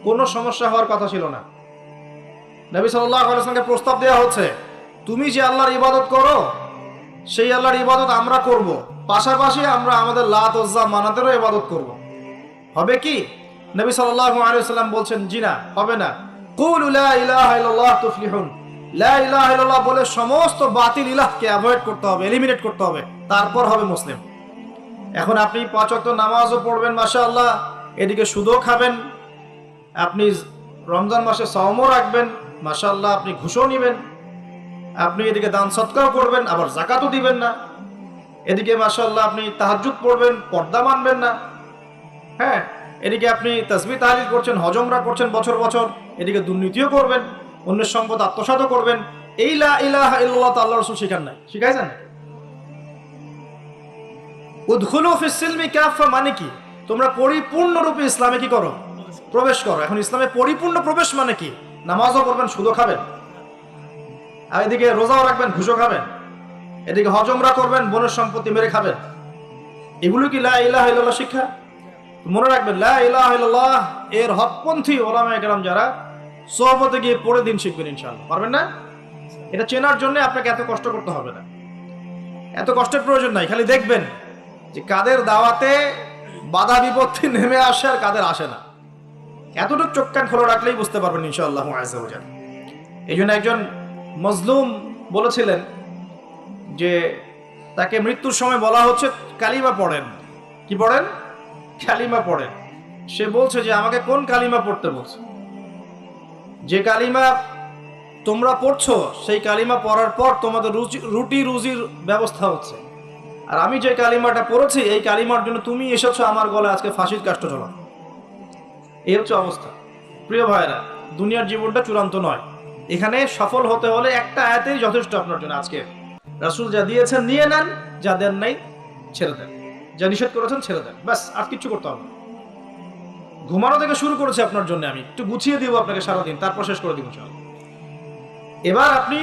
কোনো সমস্যা হওয়ার কথা ছিল না। নবী সাল্লাল্লাহু আলাইহি ওয়াসাল্লামকে প্রস্তাব দেওয়া হচ্ছে, তুমি যে আল্লাহর ইবাদত করো সেই আল্লাহর ইবাদত আমরা করব, পাশাপাশি আমরা আমাদের লাত উজ্জা মানাতেরও ইবাদত করব। হবে কি? নবী সাল্লাল্লাহু আলাইহি ওয়াসাল্লাম বলছেন, জি না, হবে না। কুলু লা ইলাহা ইল্লাল্লাহ তুফলিহুন। লা ইলাহা ইল্লাল্লাহ বলে সমস্ত বাতিল ইলাহকে অ্যাভয়েড করতে হবে, এলিমিনেট করতে হবে, তারপর হবে মুসলিম। এখন আপনি 5 ওয়াক্ত নামাজও পড়বেন মাশাআল্লাহ, এদিকে সুদও খাবেন, আপনি রমজান মাসে সাওমও রাখবেন মাশাআল্লাহ, আপনি ঘুষও নেবেন, আপনি এদিকে দান সদকাও করবেন, আবার যাকাতও দিবেন না, এদিকে মাশাআল্লাহ আপনি তাহাজ্জুদ পড়বেন, পর্দা মানবেন না, হ্যাঁ, এদিকে আপনি তাসবিহ তাহলিল করছেন, হজ উমরা করছেন বছর বছর, এদিকে দুর্নীতিও করবেন, অন্যের সম্পদ আত্মসাৎও করবেন। এই লা ইলাহা ইল্লাল্লাহ তো আল্লাহর রাসূল শিখান নাই, শিখাইছেন? উদখুলু ফিস সিলমি কাফা মানে কি? তোমরা পরিপূর্ণরূপে ইসলামে কি করো? প্রবেশ করো। এখন ইসলামে পরিপূর্ণ প্রবেশ মানে কি? নামাজও পড়বেন, সুদও খাবেন, আর এদিকে রোজাও রাখবেন, ঘুষও খাবেন, এদিকে হজ উমরা করবেন, বোনের সম্পত্তি মেরে খাবেন। এগুলো কি লা ইলাহা ইল্লাল্লাহ শিক্ষা? মনে রাখবেন, লা ইলাহা ইল্লাল্লাহ এর হকপন্থী ওলামায়ে কেরাম যারা, সোহবতে গিয়ে পড়ে দিন শিখবেন ইনশাআল্লাহ। পারবেন না? এটা চেনার জন্য আপনাকে এত কষ্ট করতে হবে না, এত কষ্টের প্রয়োজন নাই। খালি দেখবেন যে কাদের দাওয়াতে বাধা বিপত্তি নেমে আসে আর কাদের আসে না। এতটুকু চোখ কান খোলা রাখলেই বুঝতে পারবেন ইনশাআল্লাহ আযজা ওয়া জাল্লা। এই জন্য একজন মজলুম বলেছিলেন যে তাকে মৃত্যুর সময় বলা হচ্ছে কালিমা পড়েন। কি পড়েন? কালিমা পড়েন। সে বলছে যে আমাকে কোন কালিমা পড়তে বলছে? যে কালিমা তোমরা পড়ছো সেই কালিমা পড়ার পর তোমাদের রুটি রুজির ব্যবস্থা হচ্ছে, আর আমি যে কালিমাটা পড়েছি এই কালিমার জন্য তুমি এসেছো আমার গলায় আজকে ফাঁসির কাষ্ঠ ঝোলাও। এই হচ্ছে অবস্থা। প্রিয় ভাইরা, দুনিয়ার জীবনটা চূড়ান্ত নয়, এখানে সফল হতে হলে একটা আয়াতেই যথেষ্ট আপনার জন্য। আজকে রাসূল যা দিয়েছেন নিয়ে নেন, যা দেন নাই ছেড়ে দেন, যা নিষেধ করেছেন ছেড়ে দেন, ব্যাস, আর কিচ্ছু করতে হবে না। ঘুমানো থেকে শুরু করেছে আপনার জন্য, আমি একটু গুছিয়ে দিব আপনাকে সারাদিন, তারপর শেষ করে দিব ইনশাআল্লাহ। এবার আপনি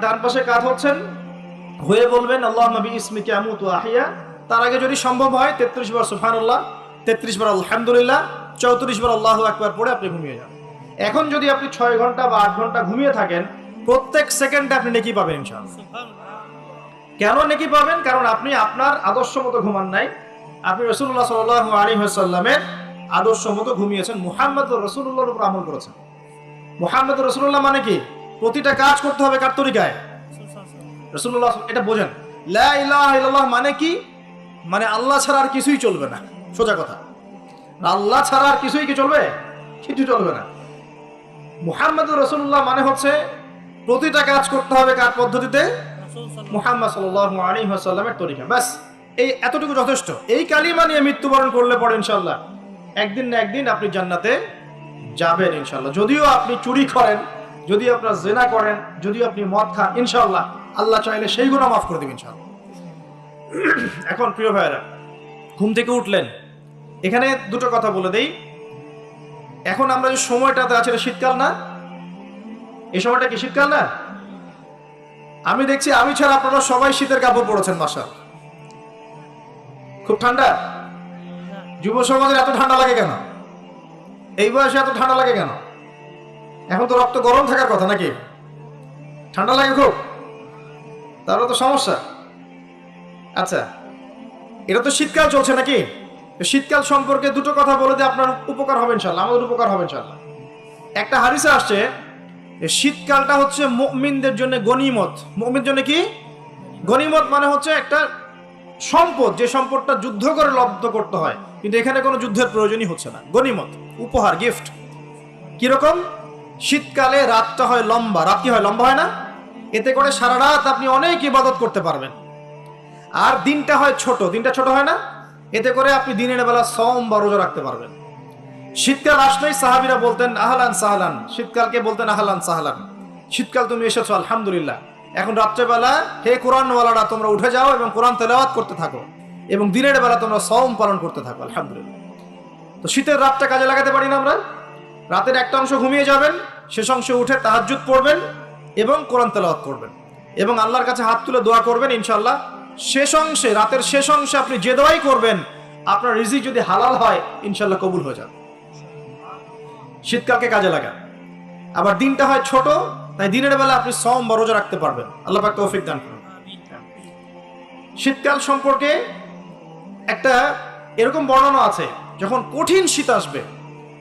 ডান পাশে কাত হচ্ছেন, হয়ে বলবেন আল্লাহুম্মা বিইসমিকা আমুতু ওয়া আহইয়া। তার আগে যদি সম্ভব হয় 33 বার সুবহানাল্লাহ, 33 বার আলহামদুলিল্লাহ, 34 বার আল্লাহু আকবার পড়ে আপনি ঘুমিয়ে যান। এখন যদি আপনি 6 ঘন্টা বা 8 ঘন্টা ঘুমিয়ে থাকেন, প্রত্যেক সেকেন্ডে আপনি নেকি পাবেন ইনশাআল্লাহ। কেন নেকি পাবেন? কারণ আপনি আপনার আদর্শ মতো ঘুমান নাই, আপনি রাসূলুল্লাহ সাল্লাল্লাহু আলাইহি ওয়াসাল্লামের আদর্শ মতো ঘুমিয়েছেন, মুহাম্মদুর রাসূলুল্লাহর উপর আমল করেছেন। মুহাম্মদুর রাসূলুল্লাহ মানে কি? প্রতিটা কাজ করতে হবে কার তরিকায়? রাসূলুল্লাহ। এটা বোঝেন। লা ইলাহা ইল্লাল্লাহ মানে কি? মানে আল্লাহ ছাড়া আর কিছুই চলবে না, সোজা কথা। আল্লাহ ছাড়া আর কিছুই কি চলবে? কিছু চলবে না। মুহাম্মদুর রাসূলুল্লাহ মানে হচ্ছে প্রতিটা কাজ করতে হবে কার পদ্ধতিতে? মুহাম্মদ সাল্লাল্লাহু আলাইহি ওয়াসাল্লামের তরিকা। ব্যাস, এই এতটুকু যথেষ্ট। এই কালিমা নিয়ে মৃত্যুবরণ করলে পরে ইনশাআল্লাহ একদিন না একদিন আপনি জান্নাতে যাবেন ইনশাআল্লাহ। যদিও আপনি চুরি করেন, যদি আপনার জিনা করেন, যদি আপনি মদ খান, ইনশাআল্লাহ আল্লাহ চাইলে সেই গুনাহ মাফ করে দিবেন ইনশাআল্লাহ। এখন প্রিয় ভাইরা, ঘুম থেকে উঠলেন, এখানে দুটো কথা বলে দেই। এখন আমরা যে সময়টাতে আছি এটা শীতকাল না? এই সময়টা কি শীতকাল না? আমি দেখছি আমি ছাড়া আপনারা সবাই শীতের কাপড় পরেছেন মাশাআল্লাহ। খুব ঠান্ডা? যুব সমাজের এত ঠান্ডা লাগে কেন? এই বয়সে এত ঠান্ডা লাগে কেন? এখন তো রক্ত গরম থাকার কথা নাকি? ঠান্ডা লাগে খুব? তাহলে তো সমস্যা। আচ্ছা, এটা তো শীতকাল চলছে নাকি? শীতকাল সম্পর্কে দুটো কথা বলে দিয়ে আপনার উপকার হবে ইনশাআল্লাহ, আমাদের উপকার হবে ইনশাআল্লাহ। একটা হাদিসে আসছে শীতকালটা হচ্ছে মুমিনদের জন্য গনিমত। মুমিনদের জন্য কি গনিমত? মানে হচ্ছে একটা সম্পদ, যে সম্পদটা যুদ্ধ করে লব্ধ করতে হয়, কিন্তু এখানে কোনো যুদ্ধের প্রয়োজনই হচ্ছে না। গনিমত, উপহার, গিফট। কিরকম? শীতকালে রাতটা হয় লম্বা, রাত কি হয়? লম্বা হয় না? এতে করে সারা রাত আপনি অনেক ইবাদত করতে পারবেন। আর দিনটা হয় ছোট, দিনটা ছোট হয় না? এতে করে আপনি দিনের বেলা সওম বা রোজা রাখতে পারবেন। শীতকাল আসলেই সাহাবীরা বলতেন আহলান সাহলান, শীতকালকে বলতেন আহলান সাহলান, শীতকাল তুমি এসেছো আলহামদুলিল্লাহ। এখন রাত্রেবেলা হে কোরআনওয়ালারা তোমরা উঠে যাও এবং কোরআন তেলাওয়াত করতে থাকো, এবং দিনের বেলা তোমরা সওম পালন করতে থাকো আলহামদুলিল্লাহ। তো শীতের রাতটা কাজে লাগাতে পারি না আমরা? রাতের একটা অংশ ঘুমিয়ে যাবেন, শেষ অংশে উঠে তাহাজ্জুদ পড়বেন এবং কোরআন তেলাওয়াত করবেন এবং আল্লাহর কাছে হাত তুলে দোয়া করবেন। ইনশাআল্লাহ শেষ অংশে, রাতের শেষ অংশে আপনি যে দোয়াই করবেন, আপনার রিজিক যদি হালাল হয় ইনশাআল্লাহ কবুল হয়ে যাবে। শীতকালকে কাজে লাগা। আবার দিনটা হয় ছোট, তাই দিনের বেলা আপনি সওম বা রোজা রাখতে পারবেন। আল্লাহ পাক তৌফিক দান করুন। শীতকাল সম্পর্কে একটা এরকম বর্ণনা আছে, যখন কঠিন শীত আসবে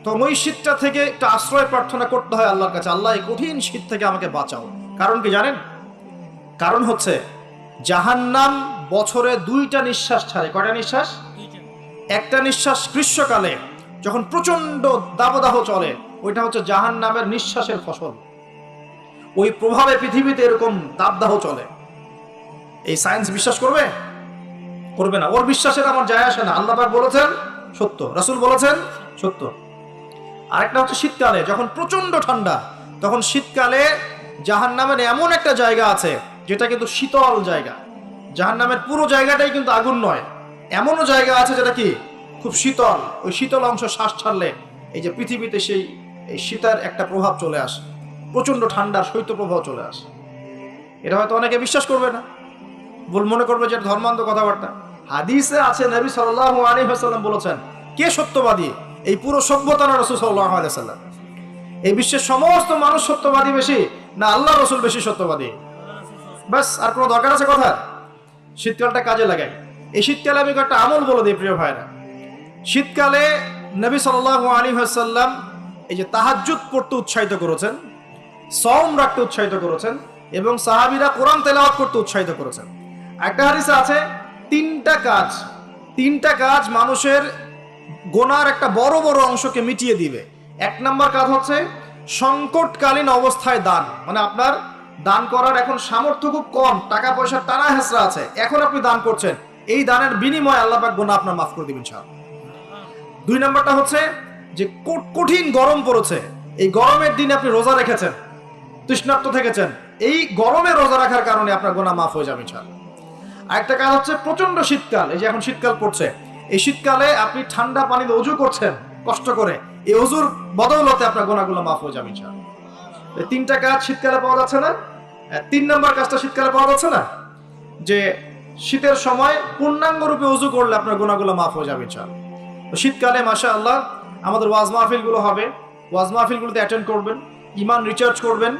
তখন ওই শীতটা থেকে একটা আশ্রয় প্রার্থনা করতে হয় আল্লাহর কাছে, আল্লাহ এই কঠিন শীত থেকে আমাকে বাঁচাও। কারণ কি জানেন? কারণ হচ্ছে জাহান্নাম বছরে 2টা নিঃশ্বাস ছাড়ে। কয়টা নিঃশ্বাস? একটা নিঃশ্বাস গ্রীষ্মকালে যখন প্রচন্ড দাবদাহ চলে, ওইটা হচ্ছে জাহান্নামের নিঃশ্বাসের ফসল। ওই প্রভাবে পৃথিবীতে এরকম দাবদাহ চলে। এই সায়েন্স বিশ্বাস করবে? করবে না। ওর বিশ্বাসের আমার যায় আসে না। আল্লাহ পাক বলেছেন সত্য, রাসূল বলেছেন সত্য। আরেকটা হচ্ছে শীতকালে যখন প্রচন্ড ঠান্ডা, তখন শীতকালে জাহান্নামের এমন একটা জায়গা আছে যেটা কিন্তু শীতল জায়গা। জাহান্নামের পুরো জায়গাটাই কিন্তু আগুন নয়, এমনও জায়গা আছে যেটা কি খুব শীতল। ওই শীতল অংশ শ্বাস ছাড়লে এই যে পৃথিবীতে সেই এই শীতের একটা প্রভাব চলে আসে, প্রচন্ড ঠান্ডার শৈত্য প্রভাব চলে আসে। এটা হয়তো অনেকে বিশ্বাস করবে না, ভুল মনে করবে যে ধর্মান্ধ কথাবার্তা। হাদিসে আছে নবী সাল্লাল্লাহু আলাইহি ওয়াসাল্লাম বলেছেন, কে সত্যবাদী? এই পুরো সভ্যতা না রাসূল সাল্লাল্লাহু আলাইহি ওয়াসাল্লাম? এই বিশ্বের সমস্ত মানুষ সত্যবাদী বেশি না আল্লাহ রাসূল বেশি সত্যবাদী? বাস, আর কোনো দরকার আছে কথা? শীতকালটা কাজে লাগাই। এই শীতকালে আমি একটা আমল বলে দিই প্রিয় ভাইরা। শীতকালে নবী সাল্লাল্লাহু আলাইহি ওয়াসাল্লাম এই যে তাহাজ্জুদ পড়তে উৎসাহিত করেছেন, সওম রাখতে উৎসাহিত করেছেন, এবং সাহাবীরা কোরআন তেলাওয়াত করতে উৎসাহিত করেছেন। একটা হাদিসে আছে তিনটা কাজ মানুষের গোনার একটা বড় বড় অংশকে মিটিয়ে দিবে। 1 নম্বর কাজ হচ্ছে সংকটকালীন অবস্থায় দান। মানে আপনার দান করার এখন সামর্থ্য খুব কম, টাকা পয়সার টানা হেঁচড়া আছে, এখন আপনি দান করছেন, এই দানের বিনিময়ে আল্লাহ পাক গুনাহ আপনার মাফ করে দিবেন ইনশাআল্লাহ। 2 নম্বরটা হচ্ছে যে কঠিন গরম পড়েছে, এই গরমের দিনে আপনি রোজা রেখেছেন, তৃষ্ণার্ত থেকেছেন, এই গরমে রোজা রাখার কারণে আপনার গুনাহ মাফ হয়ে যাবে ইনশাআল্লাহ। আরেকটা কাজ হচ্ছে প্রচন্ড শীতকাল, এই যে এখন শীতকাল পড়ছে, এই শীতকালে আপনি ঠান্ডা পানিতে ওযু করছেন কষ্ট করে, এই ওযুর বদৌলতে আপনার গুনাহগুলো মাফ হয়ে যাবে ইনশাআল্লাহ। এই 3টা কাজ শীতকালে পাওয়া যাচ্ছে না? 3 নম্বর কাজটা শীতকালে পাওয়া যাচ্ছে না, যে শীতের সময় পূর্ণাঙ্গ রূপে ওযু করলে আপনার গুনাহগুলো মাফ হয়ে যাবে ইনশাআল্লাহ। তো শীতকালে মাশাআল্লাহ আমাদের ওয়াজ মাহফিলগুলো হবে, ওয়াজ মাহফিলগুলোতে অ্যাটেন্ড করবেন, ঈমান রিচার্জ করবেন,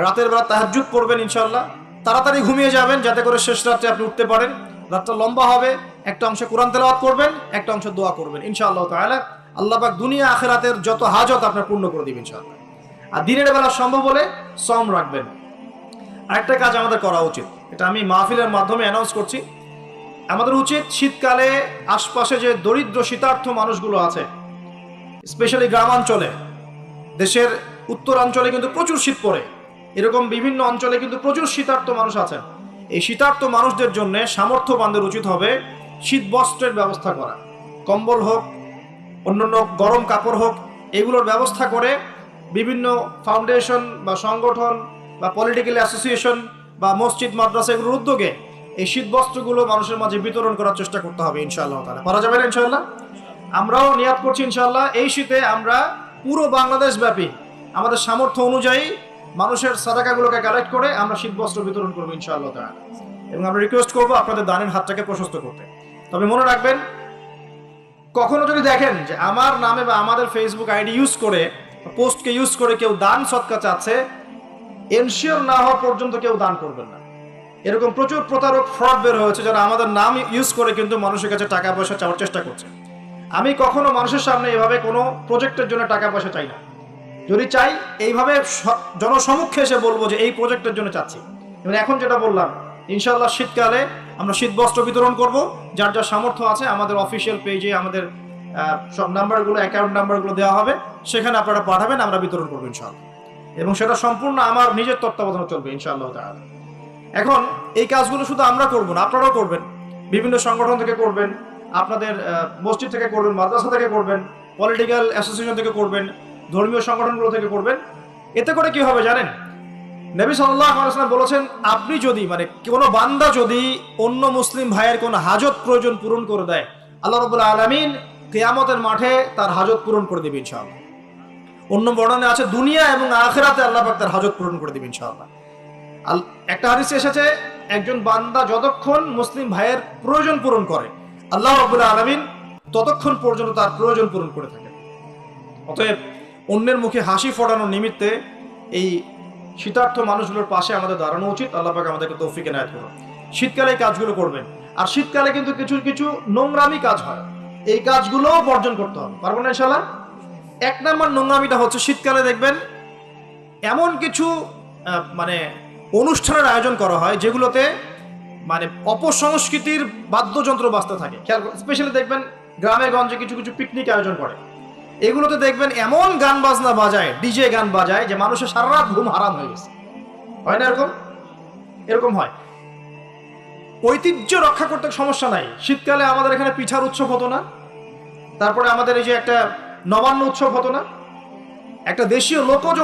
রাতের বেলা তাহাজ্জুদ পড়বেন ইনশাআল্লাহ। তাড়াতাড়ি ঘুমিয়ে যাবেন যাতে করে শেষ রাতে আপনি উঠতে পারেন। রাতটা লম্বা হবে, একটা অংশে কোরআন তেলাওয়াত করবেন, একটা অংশে দোয়া করবেন ইনশাআল্লাহ তাআলা। আল্লাহ পাক দুনিয়া আখিরাতের যত হাজত আপনার পূর্ণ করে দিবেন ইনশাআল্লাহ। আর দিনের বেলা সম্ভব হলে সওম রাখবেন। আরেকটা কাজ আমাদের করা উচিত, এটা আমি মাহফিলের মাধ্যমে অ্যানাউন্স করছি, আমাদের উচিত শীতকালে আশপাশে যে দরিদ্র শীতার্থ মানুষগুলো আছে, স্পেশালি গ্রামাঞ্চলে, দেশের উত্তরাঞ্চলে কিন্তু প্রচুর শীত পড়ে, এরকম বিভিন্ন অঞ্চলে কিন্তু প্রচুর শীতার্থ মানুষ আছেন। এই শীতার্থ মানুষদের জন্য সামর্থ্যবানদের উচিত হবে শীত বস্ত্রের ব্যবস্থা করা। কম্বল হোক, অন্যান্য গরম কাপড় হোক, এগুলোর ব্যবস্থা করে বিভিন্ন ফাউন্ডেশন বা সংগঠন বা পলিটিক্যাল অ্যাসোসিয়েশন বা মসজিদ মাদ্রাসা এগুলোর উদ্যোগে এই শীত বস্ত্রগুলো মানুষের মাঝে বিতরণ করার চেষ্টা করতে হবে ইনশাআল্লাহ তাআলা। পারা যাবে না ইনশাআল্লাহ? আমরাও নিয়াত করছি ইনশাআল্লাহ এই শীতে আমরা পুরো বাংলাদেশ ব্যাপী আমাদের সামর্থ্য অনুযায়ী মানুষের সাদাকাগুলোকে কালেক্ট করে আমরা শীত বস্ত্র বিতরণ করবো ইনশাআল্লাহ তাআলা। এবং আমরা রিকোয়েস্ট করবো আপনাদের দানের হাতটাকে প্রশস্ত করতে। তবে মনে রাখবেন, কখনো যদি দেখেন যে আমার নামে বা আমাদের ফেসবুক আইডি ইউজ করে, পোস্টকে ইউজ করে কেউ দান সদকা চাচ্ছে, এনশিওর না হওয়া পর্যন্ত কেউ দান করবেন না। এরকম প্রচুর প্রতারক ফ্রড বের হয়েছে যারা আমাদের নাম ইউজ করে কিন্তু মানুষের কাছে টাকা পয়সা চাওয়ার চেষ্টা করছে। আমি কখনো মানুষের সামনে এভাবে কোনো প্রজেক্টের জন্য টাকা পয়সা চাই না। যদি চাই এইভাবে জনসমক্ষে এসে বলবো যে এই প্রজেক্টের জন্য চাচ্ছি। এবং এখন যেটা বললাম, ইনশাআল্লাহ শীতকালে আমরা শীত বস্ত্র বিতরণ করব। যার যার সামর্থ্য আছে আমাদের অফিসিয়াল পেজে আমাদের সব নাম্বারগুলো, অ্যাকাউন্ট নাম্বারগুলো দেওয়া হবে, সেখানে আপনারা পাঠাবেন, আমরা বিতরণ করবো ইনশাআল্লাহ। এবং সেটা সম্পূর্ণ আমার নিজের তত্ত্বাবধানে চলবে ইনশাআল্লাহ তাআলা। এখন এই কাজগুলো শুধু আমরা করব না, আপনারাও করবেন, বিভিন্ন সংগঠন থেকে করবেন, আপনাদের মসজিদ থেকে করবেন, মাদ্রাসা থেকে করবেন, পলিটিক্যাল অ্যাসোসিয়েশন থেকে করবেন, ধর্মীয় সংগঠনগুলো থেকে করবেন। এতে করে কি হবে জানেন? নবী সাল্লাল্লাহু আলাইহি ওয়াসাল্লাম বলেছেন, আপনি যদি কোনো বান্দা যদি অন্য মুসলিম ভাইয়ের কোনো হাজত প্রয়োজন পূরণ করে দেয়, আল্লাহ রাব্বুল আলামিন কিয়ামতের মাঠে তার হাজত পূরণ করে দিবেন ইনশাআল্লাহ। অন্য বর্ণনায় আছে দুনিয়া এবং আখিরাতে আল্লাহ পাক তার হাজত পূরণ করে দিবেন ইনশাআল্লাহ। একটা হাদিসে এসেছে, একজন বান্দা যতক্ষণ মুসলিম ভাইয়ের প্রয়োজন পূরণ করে, আল্লাহ রাব্বুল আলামিন ততক্ষণ পর্যন্ত তার প্রয়োজন পূরণ করে থাকেন। অতএব অন্যের মুখে হাসি ফোটানোর নিমিত্তে এই শীতার্থ মানুষগুলোর পাশে আমাদের দাঁড়ানো উচিত। আল্লাহ পাক আমাদেরকে তৌফিক এনায়েত করুন। শীতকালে এই কাজগুলো করবেন। আর শীতকালে কিন্তু কিছু কিছু নোংরামি কাজ হয়, এই কাজগুলোও বর্জন করতে হবে। পারবেন না ইনশাআল্লাহ? 1 নম্বর নোংরামিটা হচ্ছে শীতকালে দেখবেন এমন কিছু মানে অনুষ্ঠানের আয়োজন করা হয় যেগুলোতে মানে অপসংস্কৃতির বাদ্যযন্ত্র বাজতে থাকে। খেয়াল স্পেশালি দেখবেন গ্রামে গঞ্জে কিছু কিছু পিকনিক আয়োজন করে, এগুলোতে দেখবেন এমন গান বাজনা বাজায়, ডিজে গান বাজায় যে মানুষের সারা রাত ঘুম হারাম হয়ে গেছে। হয় না এরকম? এরকম হয়। ঐতিহ্য রক্ষা করতে সমস্যা নাই। শীতকালে আমাদের এখানে পিঠার উৎসব হতো না, তারপরে আমাদের এই যে একটা নবান্ন উৎসব হতো না, একটা দেশীয় লোকজ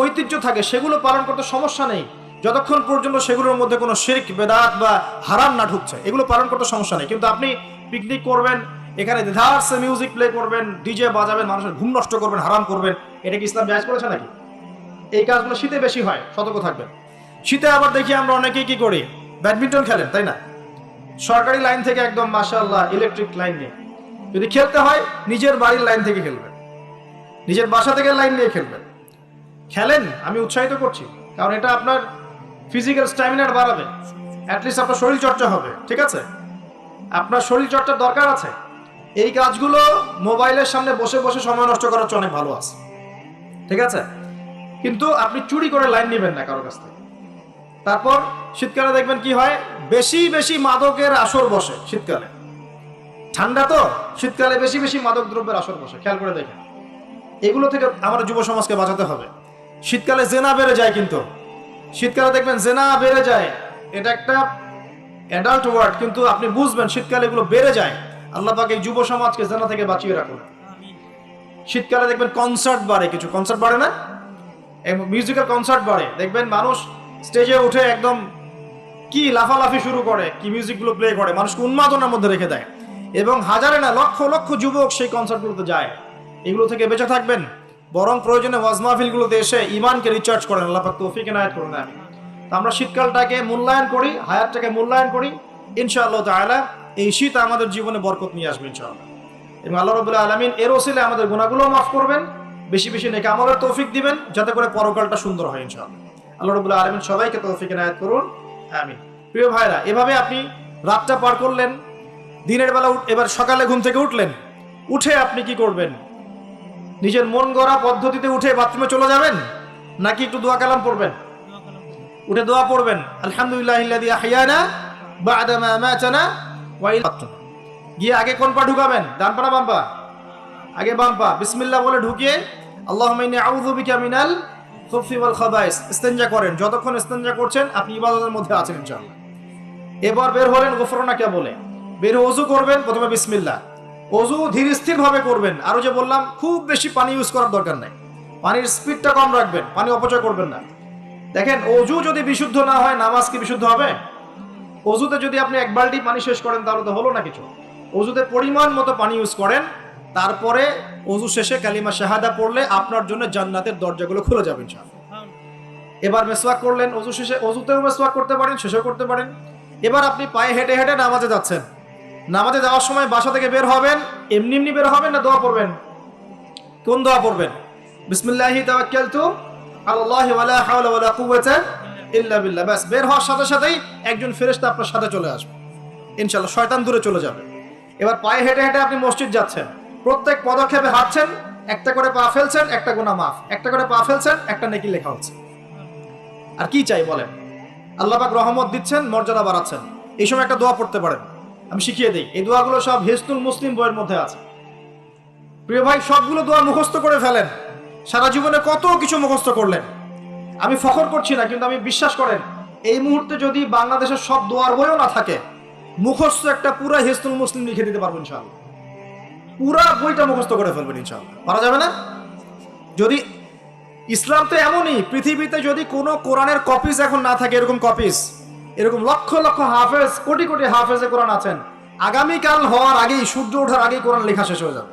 ঐতিহ্য থাকে, সেগুলো পালন করতে সমস্যা নেই যতক্ষণ পর্যন্ত সেগুলোর মধ্যে কোনো শিরক বেদাত বা হারাম না ঢুকছে, এগুলো পালন করতে সমস্যা নেই। কিন্তু আপনি পিকনিক করবেন, এখানে ধারসে মিউজিক প্লে করবেন, ডিজে বাজাবেন, মানুষের ঘুম নষ্ট করবেন, হারাম করবেন, এটা কি ইসলাম জায়েজ করেছে নাকি? এই কাজগুলো শীতে বেশি হয়, সতর্ক থাকবেন। শীতে আবার দেখি আমরা অনেকেই কি করি, ব্যাডমিন্টন খেলেন, তাই না? সরকারি লাইন থেকে একদম মাশাআল্লাহ ইলেকট্রিক লাইন নিয়ে যদি খেলতে হয় নিজের বাড়ির লাইন থেকে খেলবেন, নিজের বাসা থেকে লাইন নিয়ে খেলবেন। খেলেন, আমি উৎসাহিত করছি, কারণ এটা আপনার ফিজিক্যাল স্ট্যামিনার বাড়াবে, অ্যাটলিস্ট আপনার শরীর চর্চা হবে। ঠিক আছে, আপনার শরীর চর্চার দরকার আছে। এই কাজগুলো মোবাইলের সামনে বসে বসে সময় নষ্ট করার চেয়ে অনেক ভালো আছে। ঠিক আছে, কিন্তু আপনি চুরি করে লাইন নেবেন না কারোর কাছ থেকে। তারপর শীতকালে দেখবেন কি হয়, বেশি বেশি মাদকের আসর বসে শীতকালে। ঠান্ডা তো, শীতকালে বেশি বেশি মাদক দ্রব্যের আসর বসে, খেয়াল করে দেখেন। এগুলো থেকে আমাদের যুব সমাজকে বাঁচাতে হবে। শীতকালে জেনা বেড়ে যায়, কিন্তু শীতকালে দেখবেন জেনা বেড়ে যায়, এটা একটা অ্যাডাল্ট ওয়ার্ড, কিন্তু আপনি বুঝবেন শীতকালে এগুলো বেড়ে যায়। আল্লাহ পাক এই যুব সমাজকে জেনা থেকে বাঁচিয়ে রাখুন। শীতকালে দেখবেন কনসার্ট বাড়ে, কিছু কনসার্ট বাড়ে না, মিউজিক্যাল কনসার্ট বাড়ে, দেখবেন মানুষ স্টেজে উঠে একদম কি লাফালাফি শুরু করে, কি মিউজিকগুলো প্লে করে, মানুষকে উন্মাদনার মধ্যে রেখে দেয়, এবং হাজারে না লক্ষ লক্ষ যুবক সেই কনসার্টগুলোতে যায়। এগুলো থেকে বেঁচে থাকবেন, বরং প্রয়োজনে ওয়াজ মাহফিলগুলোতে এসে ইমানকে রিচার্জ করেন। আল্লাহ পাক তৌফিক এনায়েত করুন। আমি আমরা শীতকালটাকে মূল্যায়ন করি, হায়াতটাকে মূল্যায়ন করি। ইনশাআল্লাহ তাআলা এই শীত আমাদের জীবনে বরকত নিয়ে আসবে ইনশাআল্লাহ, এবং আল্লাহ রাব্বুল আলামিন এর ওসিলে আমাদের গুনাহগুলো মাফ করবেন, বেশি বেশি নেক আমলের তৌফিক দিবেন, যাতে করে পরকালটা সুন্দর হয় ইনশাআল্লাহ। আল্লাহ রাব্বুল আলামিন সবাইকে তৌফিক এনায়েত করুন, আমিন। প্রিয় ভাইরা, এভাবে আপনি রাতটা পার করলেন, দিনের বেলা এবার সকালে ঘুম থেকে উঠলেন, উঠে আপনি কি করবেন? নিজের মন গড়া পদ্ধতিতে উঠে বাথরুমে চলে যাবেন, নাকি একটু দোয়া কালাম পড়বেন? উঠে দোয়া পড়বেন, আলহামদুলিল্লাহিল্লাযী আহইয়ানা বা'দা মা আমাতানা ওয়া ইলাইহি। গিয়ে আগে কোন পা ঢুকাবেন? ডান পা না বাম পা? আগে বাম পা। বিসমিল্লাহ বলে ঢুকিয়ে আল্লাহুম্মা ইন্নী আউযু বিকা মিনাল খুবসি ওয়াল খাবাইস ইস্তেনজা করেন। যতক্ষণ ইস্তেনজা করছেন আপনি ইবাদতের মধ্যে আছেন ইনশাআল্লাহ। এবার বের হলেন গুফরানাকা বলে, বের ওযু করবেন, প্রথমে বিসমিল্লাহ। ওযু ধীর স্থির ভাবে করবেন। আরো যে বললাম, খুব বেশি পানি ইউজ করার দরকার নাই, পানির স্পিডটা কম রাখবেন, পানি অপচয় করবেন না। দেখেন, ওযু যদি বিশুদ্ধ না হয় নামাজ কি বিশুদ্ধ হবে? ওযুতে যদি আপনি 1 বালতি পানি শেষ করেন তাহলে তো হলো না কিছু। ওযুতে পরিমাণ মতো পানি ইউজ করেন, তারপরে ওযু শেষে কালিমা শাহাদা পড়লে আপনার জন্য জান্নাতের দরজাগুলো খুলে যাবে ইনশাআল্লাহ। এবার মিসওয়াক করলেন, ওযু শেষে, ওযুতেও মিসওয়াক করতে পারেন, শেষেও করতে পারেন। এবার আপনি পায়ে হেঁটে হেঁটে নামাজে যাচ্ছেন, নামাজে যাওয়ার সময় বাসা থেকে বের হবেন, এমনি এমনি বের হবেন না দোয়া পড়বেন? কোন দোয়া পড়বেন? বিসমিল্লাহি তাওয়াক্কালতু আলাল্লাহি ওয়ালা হাওলা ওয়ালা কুওয়াতা ইল্লা বিল্লাহ। বাস, বের হওয়ার সাথে সাথেই একজন ফেরেশতা আপনার সাথে চলে আসবে ইনশাআল্লাহ, শয়তান দূরে চলে যাবে। এবার পায়ে হেঁটে হেঁটে আপনি মসজিদ যাচ্ছেন, প্রত্যেক পদক্ষেপে হাঁটছেন, একটা করে পা ফেলছেন, একটা গুনাহ মাফ, একটা করে পা ফেলছেন, একটা নেকি লেখা হচ্ছে। আর কি চাই বলেন? আল্লাহ পাক রহমত দিচ্ছেন, মর্যাদা বাড়াচ্ছেন। এই সময় একটা দোয়া পড়তে পারেন, আমি শিখিয়ে দিই। এই দোয়াগুলো সব হিসনুল মুসলিম বইয়ের মধ্যে আছে। প্রিয় ভাই, সবগুলো দোয়া মুখস্থ করে ফেলেন। সারা জীবনে কত কিছু মুখস্থ করলেন, আমি ফখর করছি না, কিন্তু আমি বিশ্বাস করেন, এই মুহূর্তে যদি বাংলাদেশের সব দোয়ার বইও না থাকে, মুখস্থ একটা পুরা হিসনুল মুসলিম লিখে দিতে পারবো ইনশাআল্লাহ। পুরা বইটা মুখস্থ করে ফেলবেন ইনশাআল্লাহ। পারা যাবে না? যদি ইসলাম তো এমনই, পৃথিবীতে যদি কোনো কোরআনের কপিস এখন না থাকে, এরকম কপিস, এরকম লক্ষ লক্ষ হাফেজ, কোটি কোটি হাফেজে কোরআন আছেন, আগামীকাল হওয়ার আগেই, সূর্য ওঠার আগেই কোরআন লেখা শেষ হয়ে যাবে।